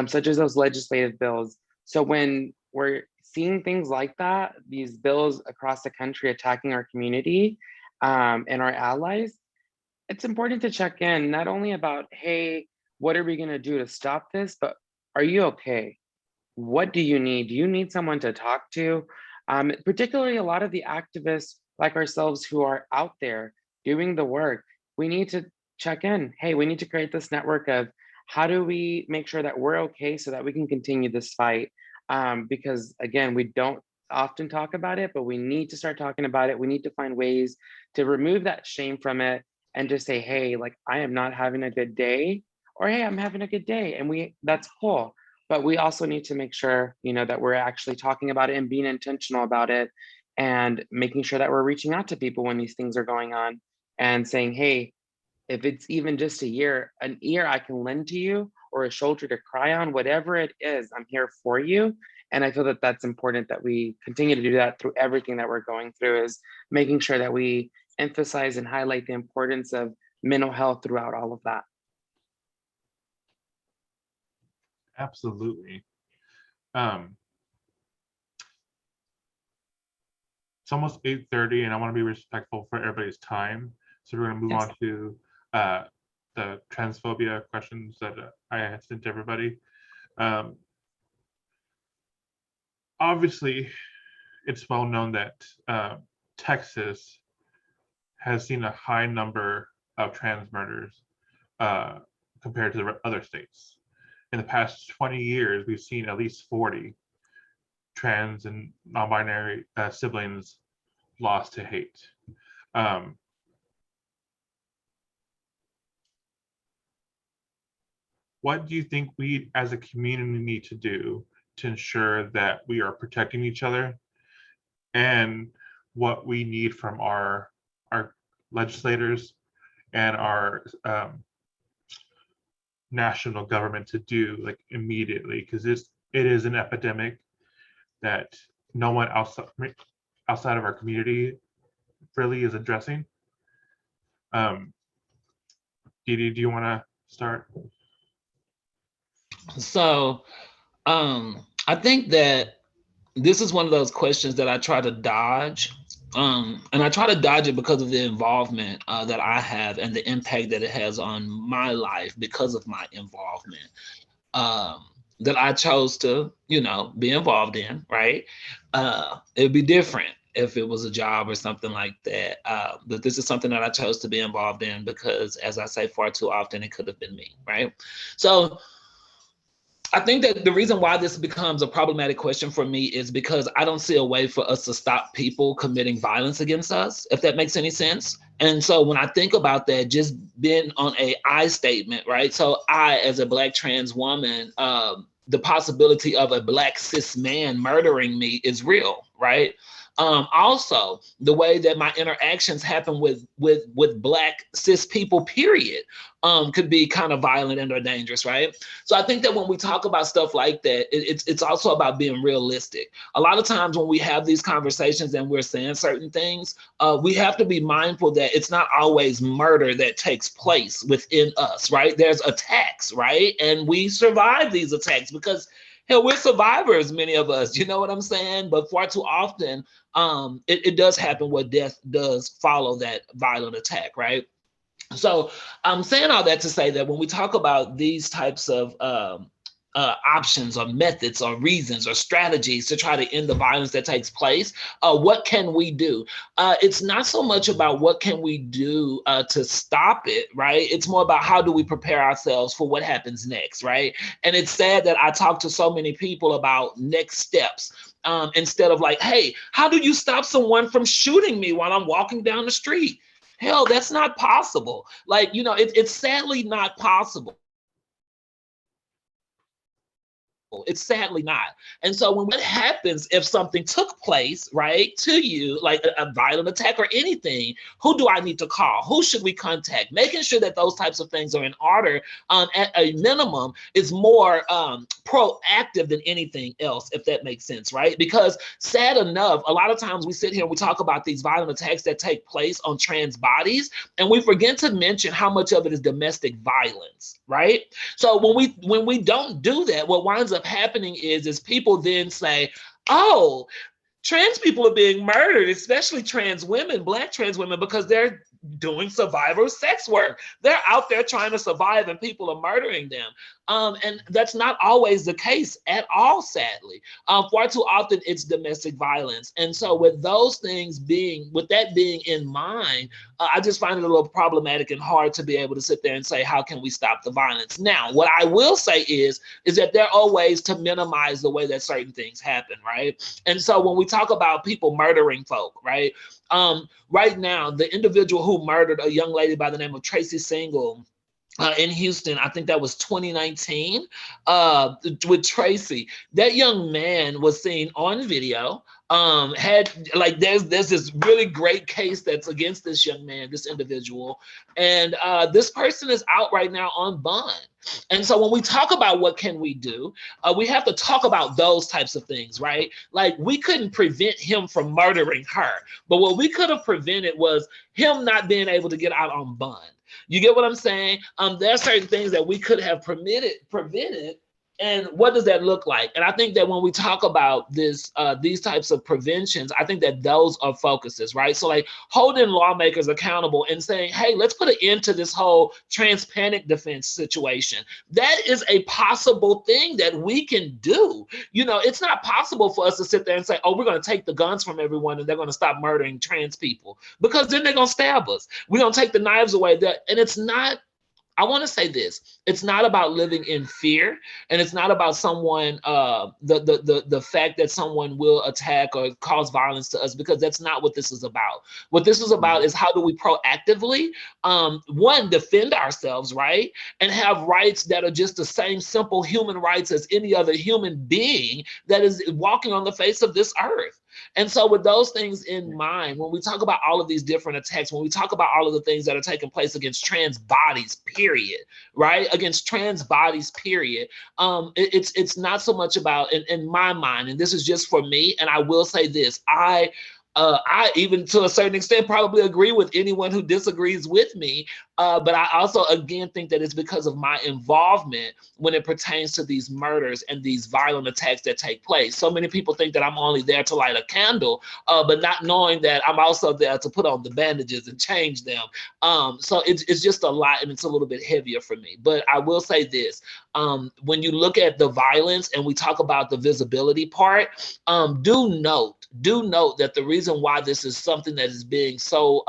S6: such as those legislative bills. So when we're seeing things like that, these bills across the country attacking our community and our allies, it's important to check in, not only about, hey, what are we going to do to stop this, but are you okay? What do you need? Do you need someone to talk to? Particularly a lot of the activists like ourselves who are out there doing the work, we need to check in. Hey, we need to create this network of how do we make sure that we're okay so that we can continue this fight? Because again, we don't often talk about it, but we need to start talking about it. We need to find ways to remove that shame from it and just say, hey, like I am not having a good day, or hey, I'm having a good day. And that's cool. But we also need to make sure, you know, that we're actually talking about it and being intentional about it and making sure that we're reaching out to people when these things are going on and saying, hey, if it's even just an ear I can lend to you or a shoulder to cry on, whatever it is, I'm here for you. And I feel that that's important that we continue to do that through everything that we're going through, is making sure that we emphasize and highlight the importance of mental health throughout all of that.
S1: Absolutely. It's almost 8:30 and I want to be respectful for everybody's time. So we're going to move
S4: Yes.
S1: on to the transphobia questions that I had sent to everybody. Obviously, it's well known that Texas has seen a high number of trans murders compared to the other states. In the past 20 years, we've seen at least 40 trans and non-binary siblings lost to hate. What do you think we as a community need to do to ensure that we are protecting each other, and what we need from our legislators and our national government to do, like, immediately, because it is an epidemic that no one outside of our community really is addressing. Dee Dee, do you want to start?
S4: So I think that this is one of those questions that I try to dodge. And I try to dodge it because of the involvement that I have and the impact that it has on my life because of my involvement that I chose to, you know, be involved in, right? It'd be different if it was a job or something like that. But this is something that I chose to be involved in because, as I say far too often, it could have been me, right? So I think that the reason why this becomes a problematic question for me is because I don't see a way for us to stop people committing violence against us, if that makes any sense. And so when I think about that, just being on a I statement, right? So I, as a Black trans woman, the possibility of a Black cis man murdering me is real, right? Also, the way that my interactions happen with Black cis people, period, could be kind of violent and or dangerous, right? So I think that when we talk about stuff like that, it's also about being realistic. A lot of times when we have these conversations and we're saying certain things, we have to be mindful that it's not always murder that takes place within us, right? There's attacks, right? And we survive these attacks because hell, we're survivors, many of us, you know what I'm saying? But far too often, it does happen where death does follow that violent attack, right? So I'm saying all that to say that when we talk about these types of options or methods or reasons or strategies to try to end the violence that takes place, what can we do? It's not so much about what can we do to stop it, right? It's more about how do we prepare ourselves for what happens next, right? And it's sad that I talk to so many people about next steps. Instead of like, hey, how do you stop someone from shooting me while I'm walking down the street? Hell, that's not possible. Like, you know, it's sadly not possible. It's sadly not. And so when what happens if something took place, right, to you, like a violent attack or anything, who do I need to call? Who should we contact? Making sure that those types of things are in order at a minimum is more proactive than anything else, if that makes sense, right? Because sad enough, a lot of times we sit here and we talk about these violent attacks that take place on trans bodies, and we forget to mention how much of it is domestic violence, right? So when we don't do that, what winds up happening is people then say, oh, trans people are being murdered, especially trans women, Black trans women, because they're doing survivor sex work. They're out there trying to survive and people are murdering them. And that's not always the case at all, sadly. Far too often it's domestic violence. And so with those things with that being in mind, I just find it a little problematic and hard to be able to sit there and say, how can we stop the violence? Now, what I will say is that there are ways to minimize the way that certain things happen, right? And so when we talk about people murdering folk, right? Right now, the individual who murdered a young lady by the name of Tracy Single in Houston, I think that was 2019, with Tracy. That young man was seen on video. There's this really great case that's against this young man, this individual, and this person is out right now on bond. And so when we talk about what can we do, we have to talk about those types of things, right? Like, we couldn't prevent him from murdering her, but what we could have prevented was him not being able to get out on bond. You get what I'm saying? There are certain things that we could have prevented. And what does that look like? And I think that when we talk about these types of preventions, I think that those are focuses, right? So like holding lawmakers accountable and saying, hey, let's put an end to this whole trans panic defense situation. That is a possible thing that we can do. You know, it's not possible for us to sit there and say, oh, we're going to take the guns from everyone and they're going to stop murdering trans people, because then they're going to stab us. We're going to take the knives away. And it's not, I want to say this, it's not about living in fear, and it's not about someone, the fact that someone will attack or cause violence to us, because that's not what this is about. What this is about is how do we proactively, one, defend ourselves, right? And have rights that are just the same simple human rights as any other human being that is walking on the face of this earth. And so with those things in mind, when we talk about all of these different attacks, when we talk about all of the things that are taking place against trans bodies, period, right? Against trans bodies, period. It's not so much about, in my mind, and this is just for me, and I will say this, I even to a certain extent probably agree with anyone who disagrees with me. But I also, again, think that it's because of my involvement when it pertains to these murders and these violent attacks that take place. So many people think that I'm only there to light a candle, but not knowing that I'm also there to put on the bandages and change them. So it's just a lot, and it's a little bit heavier for me. But I will say this, when you look at the violence and we talk about the visibility part, do note that the reason why this is something that is being so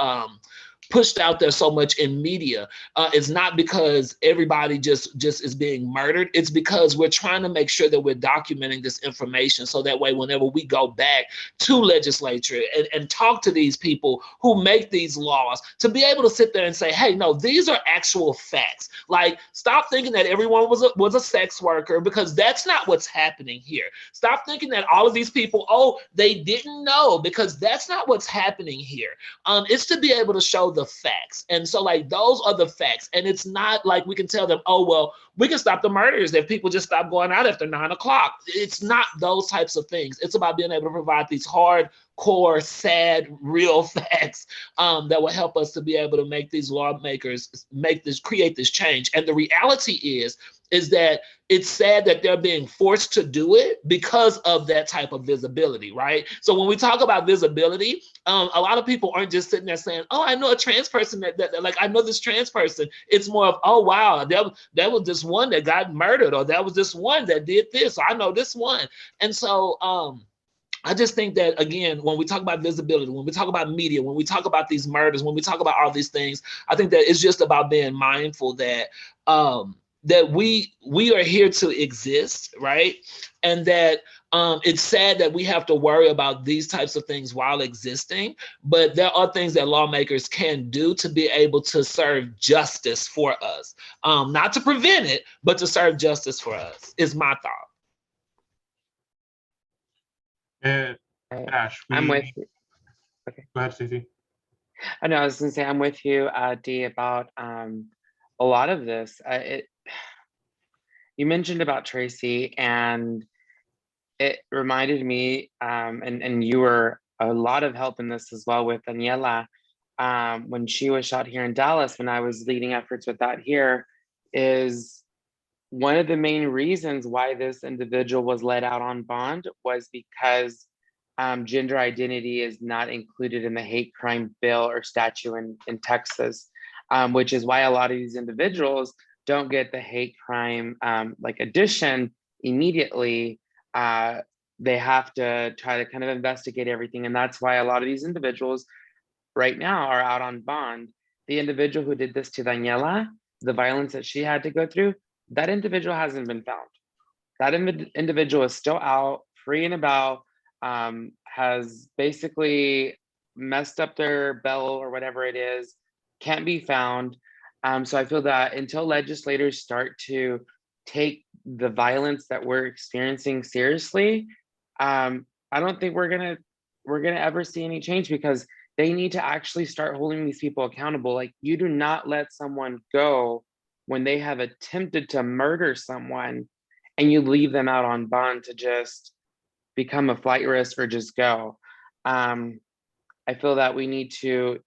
S4: pushed out there so much in media is not because everybody just is being murdered. It's because we're trying to make sure that we're documenting this information, so that way whenever we go back to legislature and talk to these people who make these laws, to be able to sit there and say, hey, no, these are actual facts. Like, stop thinking that everyone was a sex worker, because that's not what's happening here. Stop thinking that all of these people, oh, they didn't know, because that's not what's happening here. It's to be able to show the facts. And so like those are the facts. And it's not like we can tell them, oh, well, we can stop the murders if people just stop going out after 9 o'clock. It's not those types of things. It's about being able to provide these hardcore, sad, real facts that will help us to be able to make these lawmakers create this change. And the reality is that it's sad that they're being forced to do it because of that type of visibility, right? So when we talk about visibility, a lot of people aren't just sitting there saying, oh, I know a trans person that like, I know this trans person. It's more of, oh, wow, that was this one that got murdered, or that was this one that did this. I know this one. And so I just think that, again, when we talk about visibility, when we talk about media, when we talk about these murders, when we talk about all these things, I think that it's just about being mindful that that we are here to exist, right? And that it's sad that we have to worry about these types of things while existing, but there are things that lawmakers can do to be able to serve justice for us. Not to prevent it, but to serve justice for us, is my thought.
S1: And
S6: I-
S1: Ash,
S6: I'm with you.
S1: Go ahead, Stacey.
S6: I know I was gonna say I'm with you, Dee, about a lot of this. You mentioned about Tracy, and it reminded me, and you were a lot of help in this as well with Daniela, when she was shot here in Dallas, when I was leading efforts with that here, is one of the main reasons why this individual was let out on bond was because gender identity is not included in the hate crime bill or statute in Texas, which is why a lot of these individuals don't get the hate crime like addition immediately. They have to try to kind of investigate everything. And that's why a lot of these individuals right now are out on bond. The individual who did this to Daniela, the violence that she had to go through, that individual hasn't been found. That individual is still out, free and about, has basically messed up their bell or whatever it is, can't be found. So I feel that until legislators start to take the violence that we're experiencing seriously, I don't think we're gonna ever see any change, because they need to actually start holding these people accountable. Like, you do not let someone go when they have attempted to murder someone and you leave them out on bond to just become a flight risk or just go. I feel that we need to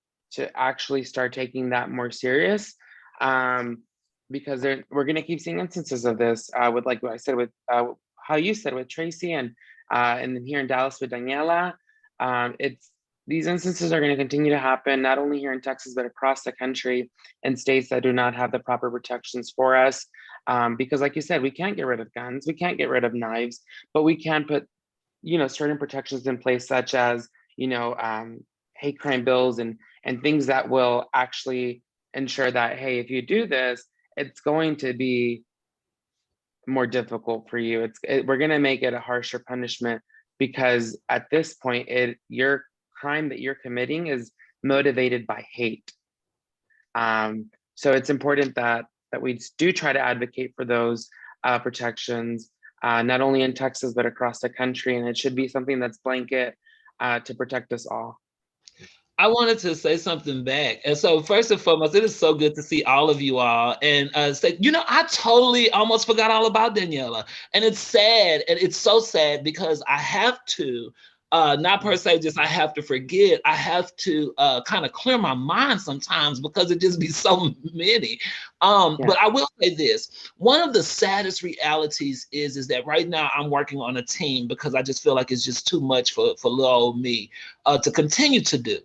S6: actually start taking that more serious, because we're going to keep seeing instances of this with, like what I said, with how you said with Tracy, and then here in Dallas with Daniela. These instances are going to continue to happen, not only here in Texas, but across the country, in states that do not have the proper protections for us. Because like you said, we can't get rid of guns, we can't get rid of knives, but we can put, certain protections in place, such as, hate crime bills and things that will actually ensure that, hey, if you do this, it's going to be more difficult for you. We're going to make it a harsher punishment, because at this point, your crime that you're committing is motivated by hate. So it's important that we do try to advocate for those protections, not only in Texas, but across the country. And it should be something that's blanket to protect us all.
S4: I wanted to say something back. And so first and foremost, it is so good to see all of you all. And say, I totally almost forgot all about Daniela. And it's sad. And it's so sad, because I have to, not per se, just I have to forget. I have to kind of clear my mind sometimes, because it just be so many. But I will say this. One of the saddest realities is that right now I'm working on a team, because I just feel like it's just too much for little old me to continue to do.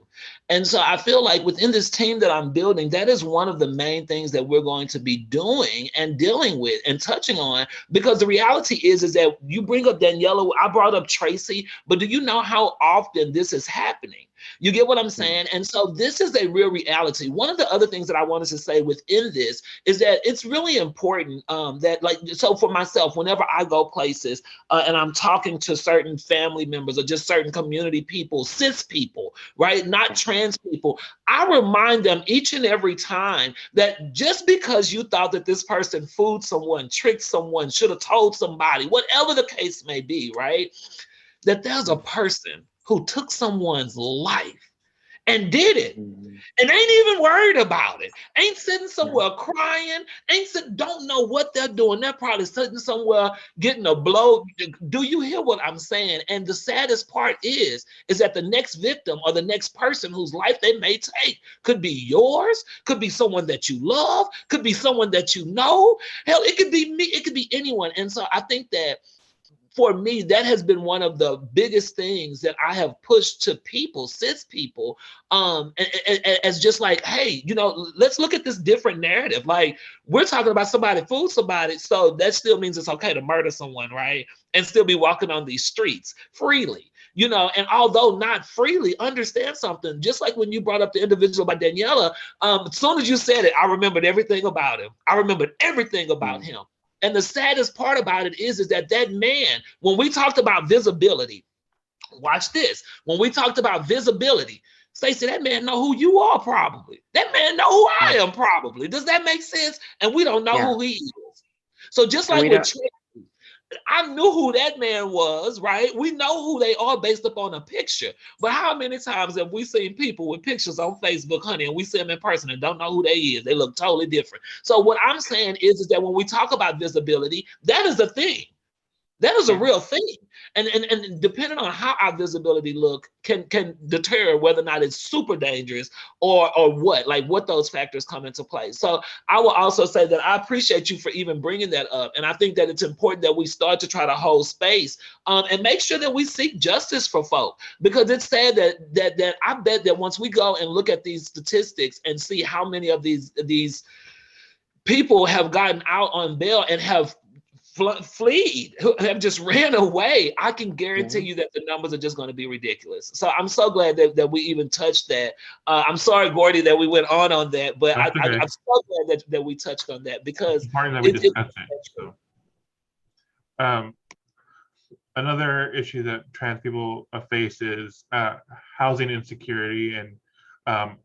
S4: And so I feel like within this team that I'm building, that is one of the main things that we're going to be doing and dealing with and touching on, because the reality is that you bring up Daniela, I brought up Tracy, but do you know how often this is happening? You get what I'm saying? And so this is a real reality. One of the other things that I wanted to say within this is that it's really important that, like, so for myself, whenever I go places and I'm talking to certain family members or just certain community people, cis people, right? Not trans people, I remind them each and every time that just because you thought that this person fooled someone, tricked someone, should have told somebody, whatever the case may be, right? That there's a person who took someone's life and did it, and ain't even worried about it, ain't sitting somewhere crying, don't know what they're doing. They're probably sitting somewhere getting a blow. Do you hear what I'm saying? And the saddest part is that the next victim or the next person whose life they may take could be yours, could be someone that you love, could be someone that you know. Hell, it could be me, it could be anyone. And so I think that for me, that has been one of the biggest things that I have pushed to people, cis people, as just like, hey, let's look at this different narrative. Like, we're talking about somebody fooled somebody, so that still means it's okay to murder someone, right? And still be walking on these streets freely. And although not freely, understand something. Just like when you brought up the individual by Daniela, as soon as you said it, I remembered everything about him. I remembered everything about him. And the saddest part about it is that man, when we talked about visibility, watch this. When we talked about visibility, Stacey, that man know who you are probably. That man know who I am probably. Does that make sense? And we don't know who he is. So just like with Tracy, I knew who that man was, right? We know who they are based upon a picture. But how many times have we seen people with pictures on Facebook, honey, and we see them in person and don't know who they is? They look totally different. So what I'm saying is that when we talk about visibility, that is a thing. That is a real thing. And depending on how our visibility look can deter whether or not it's super dangerous or what, like what those factors come into play. So I will also say that I appreciate you for even bringing that up. And I think that it's important that we start to try to hold space and make sure that we seek justice for folk, because it's sad that I bet that once we go and look at these statistics and see how many of these people have gotten out on bail and have fleed, who have just ran away, I can guarantee you that the numbers are just going to be ridiculous. So I'm so glad that we even touched that. I'm sorry, Gordy, that we went on that, but I'm so glad that we touched on that, because
S1: it's important that we discuss it. So, another issue that trans people face is housing insecurity and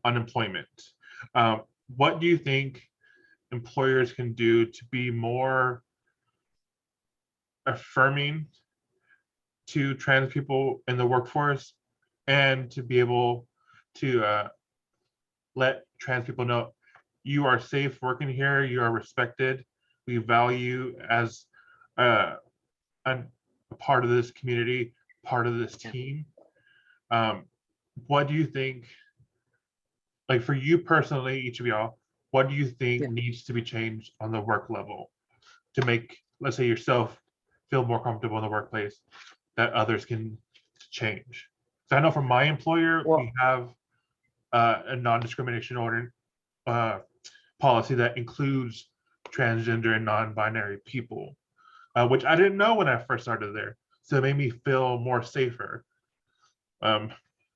S1: unemployment. What do you think employers can do to be more affirming to trans people in the workforce, and to be able to let trans people know you are safe working here, you are respected, we value as a part of this community, part of this team. What do you think, like for you personally, each of y'all, what do you think needs to be changed on the work level to make, let's say, yourself feel more comfortable in the workplace, that others can change? So I know from my employer, we have a non-discrimination order policy that includes transgender and non-binary people, which I didn't know when I first started there. So it made me feel more safer.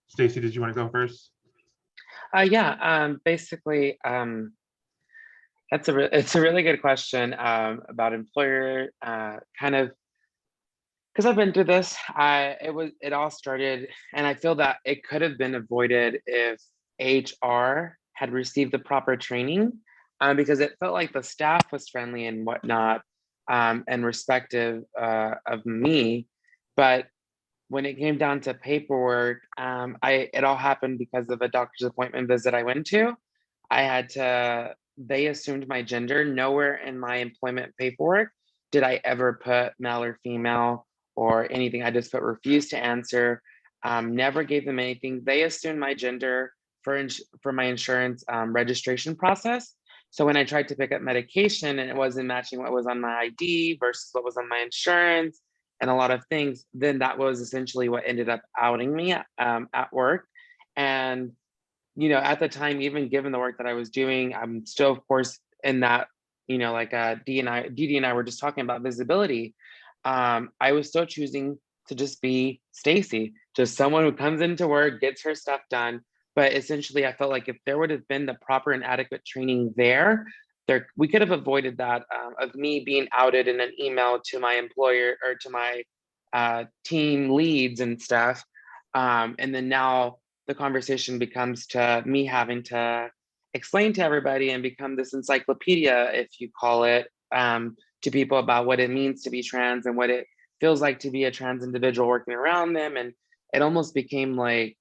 S1: Stacey, did you want to go first?
S6: Basically, it's a really good question about employer kind of, because I've been through this. It all started, and I feel that it could have been avoided if HR had received the proper training, because it felt like the staff was friendly and whatnot, and respective of me. But when it came down to paperwork, it all happened because of a doctor's appointment visit I went to. They assumed my gender. Nowhere in my employment paperwork did I ever put male or female or anything. I just put refused to answer, never gave them anything. They assumed my gender for my insurance registration process. So when I tried to pick up medication and it wasn't matching what was on my ID versus what was on my insurance and a lot of things, then that was essentially what ended up outing me at work. And at the time, even given the work that I was doing, I'm still, of course, in that, like Dee Dee and I were just talking about visibility. I was still choosing to just be Stacey, just someone who comes into work, gets her stuff done. But essentially, I felt like if there would have been the proper and adequate training there, we could have avoided that of me being outed in an email to my employer or to my team leads and stuff. And then now the conversation becomes to me having to explain to everybody and become this encyclopedia, if you call it, to people about what it means to be trans and what it feels like to be a trans individual working around them. And it almost became like,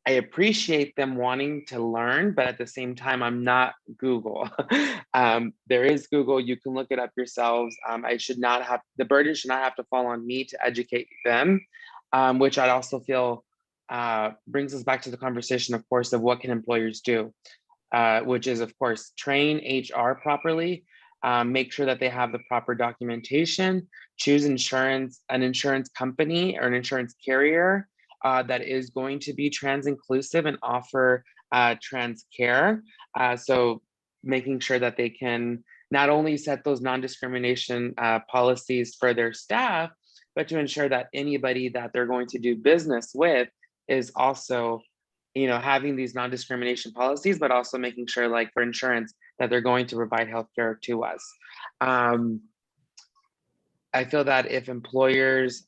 S6: I appreciate them wanting to learn, but at the same time, I'm not Google. There is Google, you can look it up yourselves. The burden should not have to fall on me to educate them, which I also feel brings us back to the conversation, of course, of what can employers do, which is, of course, train HR properly, make sure that they have the proper documentation, choose an insurance company or an insurance carrier that is going to be trans inclusive and offer trans care. So making sure that they can not only set those non-discrimination policies for their staff, but to ensure that anybody that they're going to do business with is also, having these non-discrimination policies, but also making sure, like for insurance, that they're going to provide healthcare to us. I feel that if employers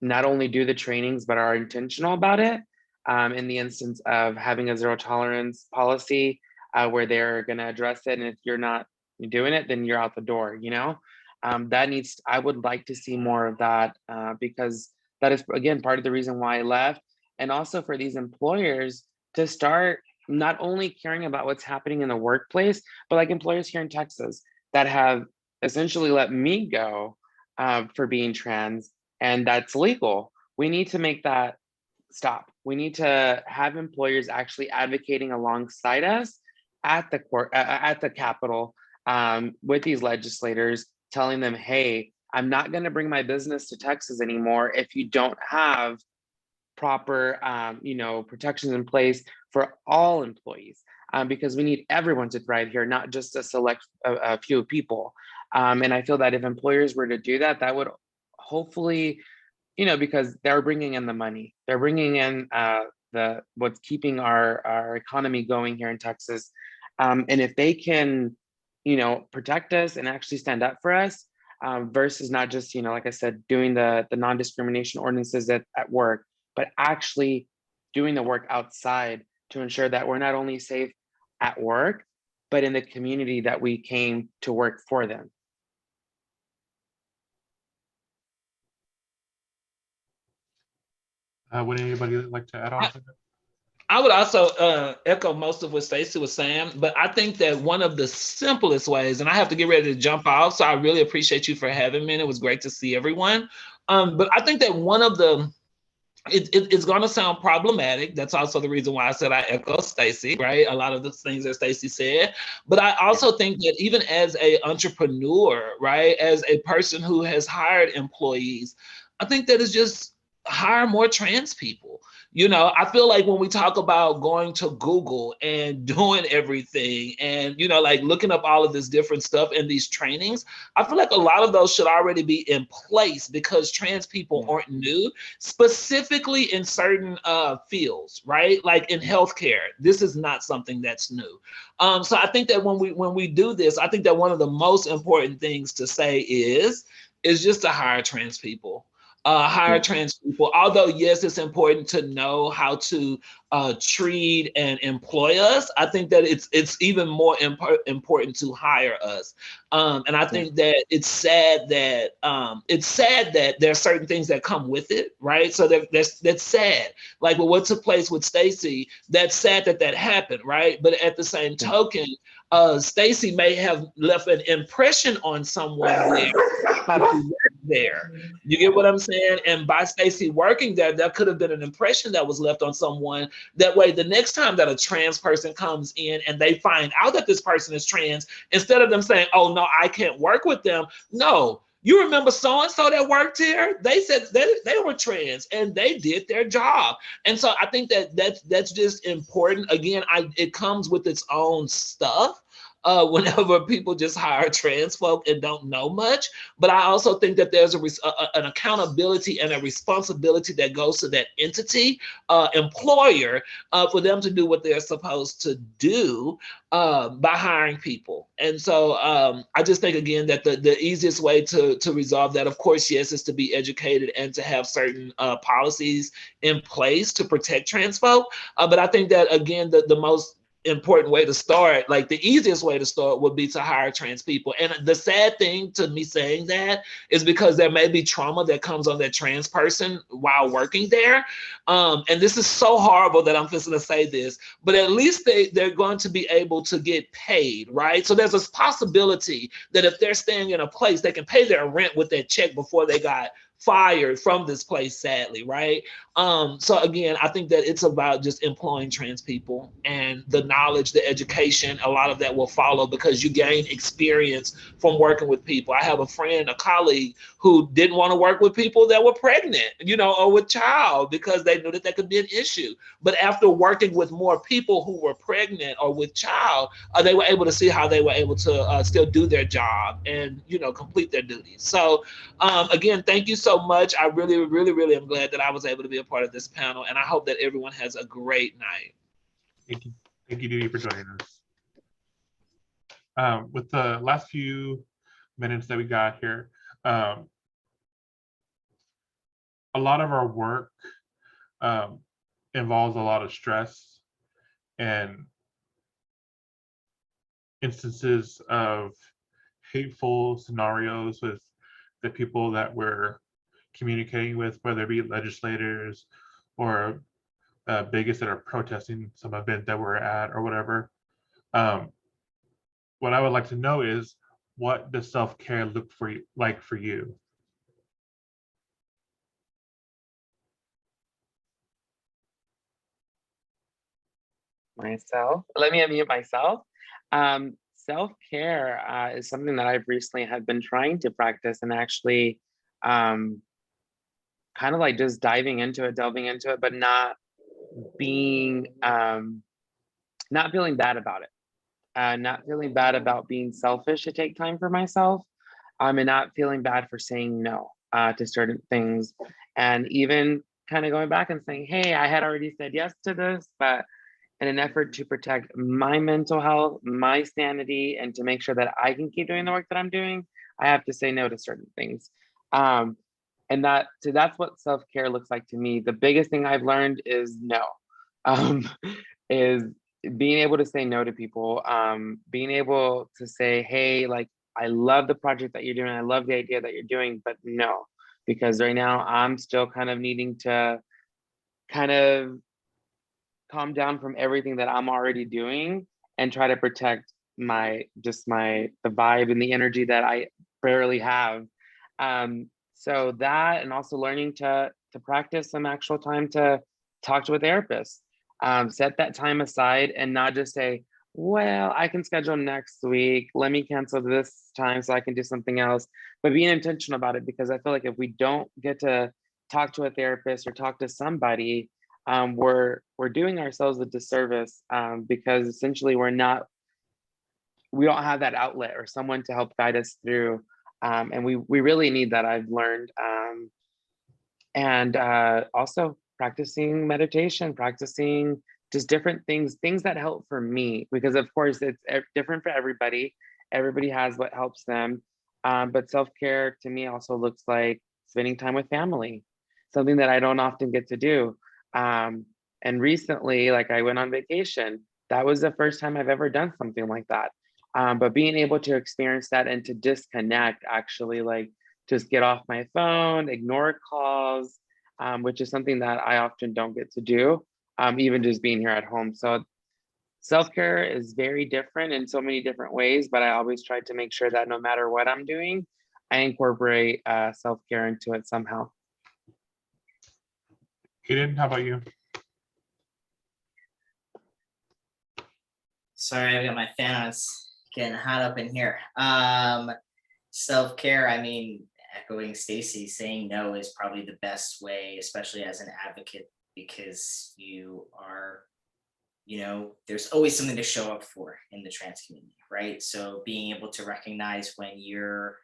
S6: not only do the trainings, but are intentional about it, in the instance of having a zero tolerance policy where they're going to address it, and if you're not doing it, then you're out the door, I would like to see more of that, because that is, again, part of the reason why I left. And also for these employers to start not only caring about what's happening in the workplace, but like employers here in Texas that have essentially let me go for being trans, and that's legal. We need to make that stop. We need to have employers actually advocating alongside us at the court, at the Capitol, with these legislators, telling them, hey, I'm not going to bring my business to Texas anymore if you don't have proper protections in place for all employees, because we need everyone to thrive here, not just a select a few people. And I feel that if employers were to do that, that would hopefully, because they're bringing in the money, they're bringing in the what's keeping our economy going here in Texas. And if they can, protect us and actually stand up for us, versus not just, like I said, doing the non-discrimination ordinances at work, but actually doing the work outside to ensure that we're not only safe at work, but in the community that we came to work for them.
S1: Would anybody like to add on to that?
S4: I would also echo most of what Stacey was saying, but I think that one of the simplest ways, and I have to get ready to jump off, so I really appreciate you for having me, and it was great to see everyone. But I think that one of the, it's going to sound problematic. That's also the reason why I said I echo Stacey, right? A lot of the things that Stacey said. But I also think that even as an entrepreneur, right, as a person who has hired employees, I think that is just hire more trans people. I feel like when we talk about going to Google and doing everything and, like looking up all of this different stuff in these trainings, I feel like a lot of those should already be in place because trans people aren't new, specifically in certain fields, right? Like in healthcare, this is not something that's new. So I think that when we do this, I think that one of the most important things to say is just to hire trans people. Hire trans people. Although, yes, it's important to know how to treat and employ us. I think that it's even more important to hire us. And I think that it's sad that there are certain things that come with it, right? So that's sad. Like what took place with Stacey, that's sad that happened, right? But at the same token, Stacey may have left an impression on someone there. You get what I'm saying? And by Stacey working there, that could have been an impression that was left on someone. That way, the next time that a trans person comes in and they find out that this person is trans, instead of them saying, oh, no, I can't work with them. No, you remember so-and-so that worked here? They said they were trans and they did their job. And so I think that's just important. Again, it comes with its own stuff. Whenever people just hire trans folk and don't know much. But I also think that there's an accountability and a responsibility that goes to that entity, employer, for them to do what they're supposed to do by hiring people. And so I just think, again, that the easiest way to resolve that, of course, yes, is to be educated and to have certain policies in place to protect trans folk. But I think that, again, the most important way to start, like the easiest way to start would be to hire trans people. And the sad thing to me saying that is because there may be trauma that comes on that trans person while working there. And this is so horrible that I'm just going to say this, but at least they're going to be able to get paid, right? So there's this possibility that if they're staying in a place, they can pay their rent with that check before they got fired from this place, sadly, right? So again, I think that it's about just employing trans people, and the knowledge, the education, a lot of that will follow because you gain experience from working with people. I have a friend, a colleague, who didn't want to work with people that were pregnant, or with child because they knew that could be an issue. But after working with more people who were pregnant or with child, they were able to see how they were able to still do their job and, complete their duties. So again, thank you so much. I really, really, really am glad that I was able to be a part of this panel, and I hope that everyone has a great night.
S1: Thank you, Dee Dee, for joining us. With the last few minutes that we got here, a lot of our work involves a lot of stress and instances of hateful scenarios with the people that we're communicating with, whether it be legislators or bigots that are protesting some event that we're at or whatever. What I would like to know is, what does self-care look like for you?
S6: Myself, let me unmute myself. Self-care is something that I've recently have been trying to practice, and actually kind of like just delving into it, but not being not feeling bad about it. Not feeling bad about being selfish to take time for myself, and not feeling bad for saying no to certain things, and even kind of going back and saying, hey, I had already said yes to this, but in an effort to protect my mental health, my sanity, and to make sure that I can keep doing the work that I'm doing, I have to say no to certain things. And that's what self-care looks like to me. The biggest thing I've learned is no, is being able to say no to people, being able to say, hey, like, I love the project that you're doing, I love the idea that you're doing, but no, because right now I'm still kind of needing to kind of calm down from everything that I'm already doing and try to protect the vibe and the energy that I barely have. So that, and also learning to practice some actual time to talk to a therapist. Set that time aside and not just say, well, I can schedule next week, let me cancel this time so I can do something else, but being intentional about it, because I feel like if we don't get to talk to a therapist or talk to somebody, we're doing ourselves a disservice, because essentially we don't have that outlet or someone to help guide us through, and we really need that, I've learned. And also practicing meditation, practicing just different things that help for me, because of course it's different for everybody. Everybody has what helps them. But self-care to me also looks like spending time with family, something that I don't often get to do. And recently, like, I went on vacation. That was the first time I've ever done something like that. But being able to experience that and to disconnect, actually, like, just get off my phone, ignore calls, which is something that I often don't get to do, even just being here at home. So self-care is very different in so many different ways, but I always try to make sure that no matter what I'm doing, I incorporate self-care into it somehow.
S1: Aydian, how about you?
S5: Sorry, I've got my fan on. It's getting hot up in here. Self-care, I mean, echoing Stacey, saying no is probably the best way, especially as an advocate, because you are, there's always something to show up for in the trans community, right? So being able to recognize when you're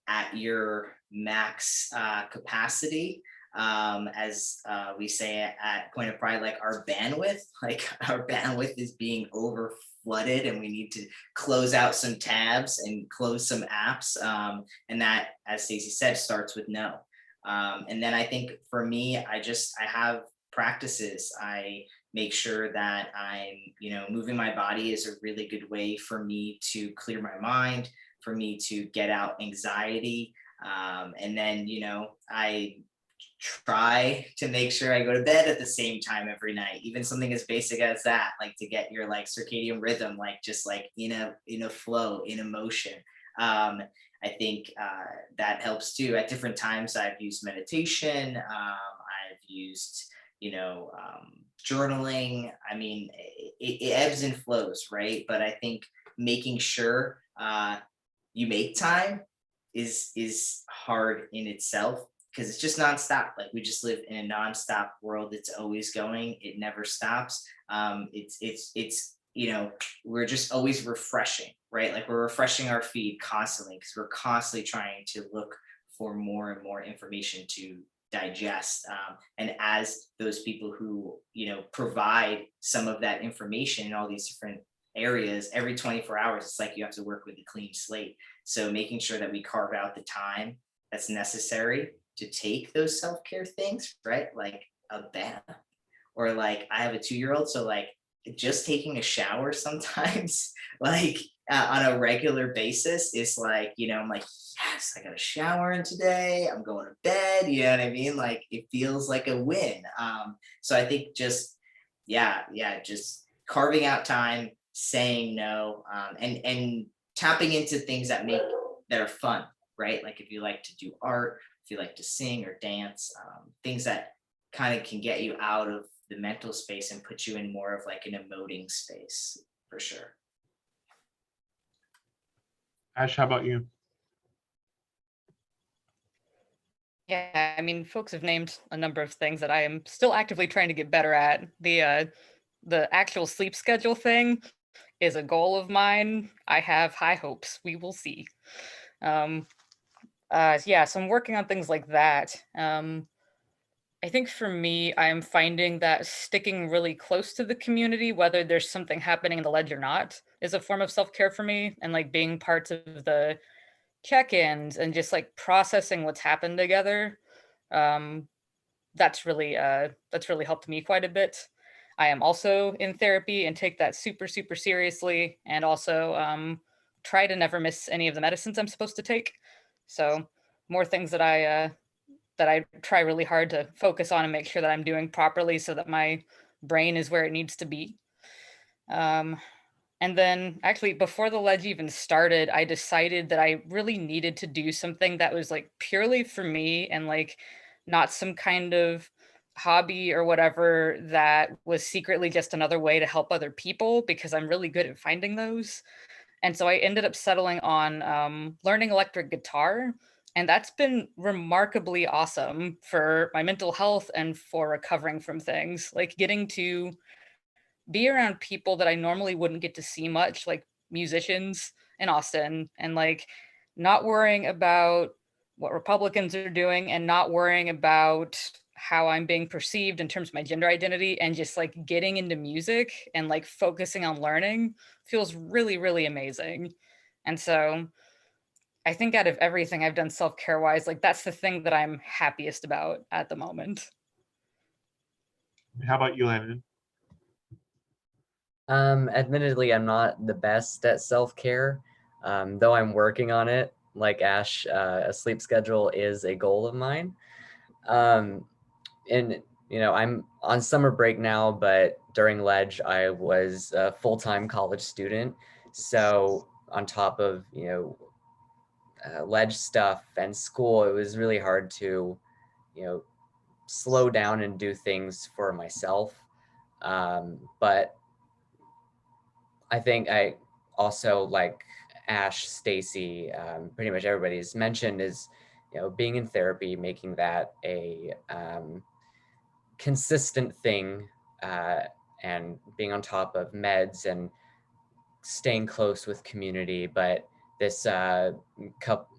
S5: at your max capacity, as we say at Point of Pride, like our bandwidth is being over flooded, and we need to close out some tabs and close some apps, and that, as Stacey said, starts with no. And then I think for me, I have practices. I make sure that I'm moving my body is a really good way for me to clear my mind, for me to get out anxiety, and then I try to make sure I go to bed at the same time every night, even something as basic as that, like to get your like circadian rhythm, like just like in a flow, in a motion. I think that helps too. At different times I've used meditation, I've used journaling. I mean, it ebbs and flows, right? But I think making sure you make time is hard in itself, because it's just nonstop. Like, we just live in a nonstop world. It's always going. It never stops. It's we're just always refreshing, right? Like, we're refreshing our feed constantly because we're constantly trying to look for more and more information to digest. And as those people who provide some of that information in all these different areas, every 24 hours, it's like you have to work with a clean slate. So making sure that we carve out the time that's necessary to take those self-care things, right? Like a bath, or like I have a 2-year-old, so like just taking a shower sometimes like on a regular basis, it's like, I'm like, yes, I got a shower in today. I'm going to bed. You know what I mean? Like it feels like a win. So I think just, just carving out time, saying no, and tapping into things that are fun, right? Like if you like to do art, if you like to sing or dance, things that kind of can get you out of the mental space and put you in more of like an emoting space, for sure.
S1: Ash, how about you?
S3: Yeah, I mean, folks have named a number of things that I am still actively trying to get better at. The actual sleep schedule thing is a goal of mine. I have high hopes. We will see. Yeah, so I'm working on things like that. I think for me, I'm finding that sticking really close to the community, whether there's something happening in the ledge or not, is a form of self-care for me, and like being parts of the check-ins and just like processing what's happened together. That's really helped me quite a bit. I am also in therapy and take that super, super seriously, and also try to never miss any of the medicines I'm supposed to take. So more things that I try really hard to focus on and make sure that I'm doing properly so that my brain is where it needs to be. And then actually before the ledge even started, I decided that I really needed to do something that was like purely for me and like not some kind of hobby or whatever that was secretly just another way to help other people, because I'm really good at finding those. And so I ended up settling on learning electric guitar. And that's been remarkably awesome for my mental health and for recovering from things, like getting to be around people that I normally wouldn't get to see much, like musicians in Austin, and like not worrying about what Republicans are doing and not worrying about how I'm being perceived in terms of my gender identity, and just like getting into music and like focusing on learning feels really, really amazing. And so I think out of everything I've done self-care wise, like that's the thing that I'm happiest about at the moment.
S1: How about you, Landon?
S2: Admittedly, I'm not the best at self-care, though I'm working on it. Like Ash, a sleep schedule is a goal of mine. And I'm on summer break now, but during Ledge, I was a full-time college student. So on top of, Ledge stuff and school, it was really hard to, slow down and do things for myself. But I think I also, like Ash, Stacey, pretty much everybody's mentioned, is being in therapy, making that a consistent thing, and being on top of meds and staying close with community. But this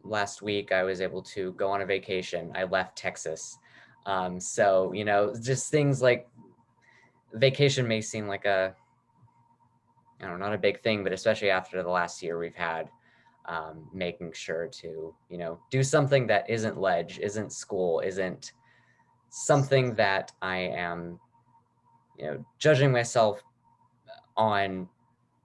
S2: last week, I was able to go on a vacation. I left Texas. So, just things like vacation may seem like not a big thing, but especially after the last year we've had, making sure to, do something that isn't Ledge, isn't school, isn't something that I am, judging myself on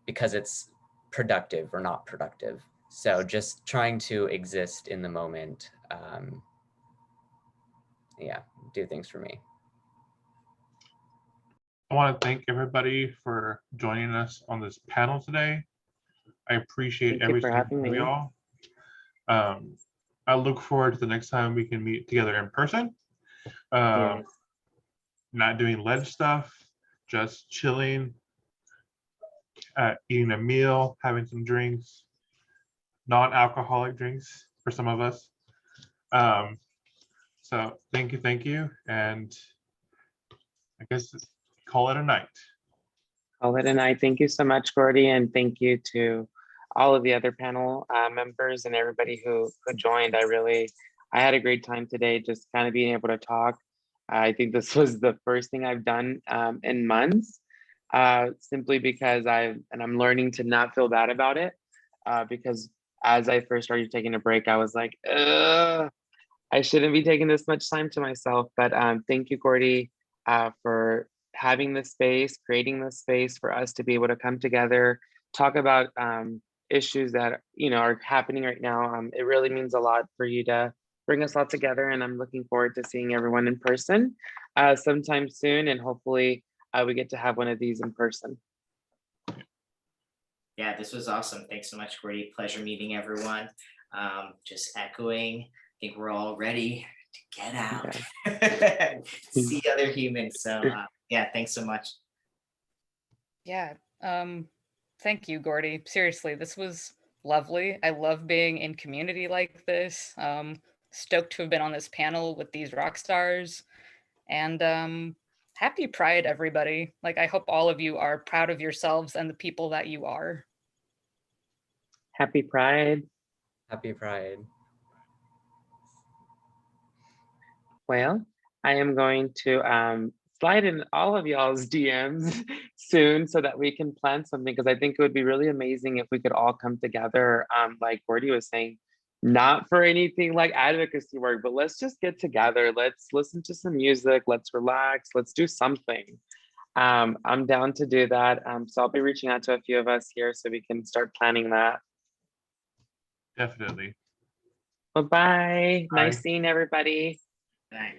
S2: because it's productive or not productive. So just trying to exist in the moment, do things for me.
S1: I want to thank everybody for joining us on this panel today. I appreciate every single one of y'all. I look forward to the next time we can meet together in person. Not doing Ledge stuff, just chilling, eating a meal, having some drinks, non-alcoholic drinks for some of us. So thank you, and I guess call it a night.
S6: Call it a night. Thank you so much, Gordy, and thank you to all of the other panel members and everybody who joined. I had a great time today, just kind of being able to talk. I think this was the first thing I've done in months, simply because I'm learning to not feel bad about it, because as I first started taking a break, I was like, I shouldn't be taking this much time to myself. But thank you, Gordy, for having this space, creating this space for us to be able to come together, talk about issues that, you know, are happening right now. It really means a lot for you to bring us all together, and I'm looking forward to seeing everyone in person sometime soon, and hopefully we get to have one of these in person.
S5: Yeah, this was awesome. Thanks so much, Gordy. Pleasure meeting everyone. Just echoing, I think we're all ready to get out, see other humans. So yeah, thanks so much.
S3: Yeah. Thank you, Gordy. Seriously, this was lovely. I love being in community like this. Stoked to have been on this panel with these rock stars. And happy Pride, everybody. Like, I hope all of you are proud of yourselves and the people that you are.
S6: Happy Pride.
S2: Happy Pride.
S6: Well, I am going to slide in all of y'all's DMs soon so that we can plan something, because I think it would be really amazing if we could all come together, like Gordy was saying, not for anything like advocacy work, but let's just get together. Let's listen to some music. Let's relax. Let's do something. I'm down to do that. So I'll be reaching out to a few of us here so we can start planning that.
S1: Definitely.
S6: Bye-bye.
S1: Bye.
S6: Nice seeing everybody.
S5: Bye.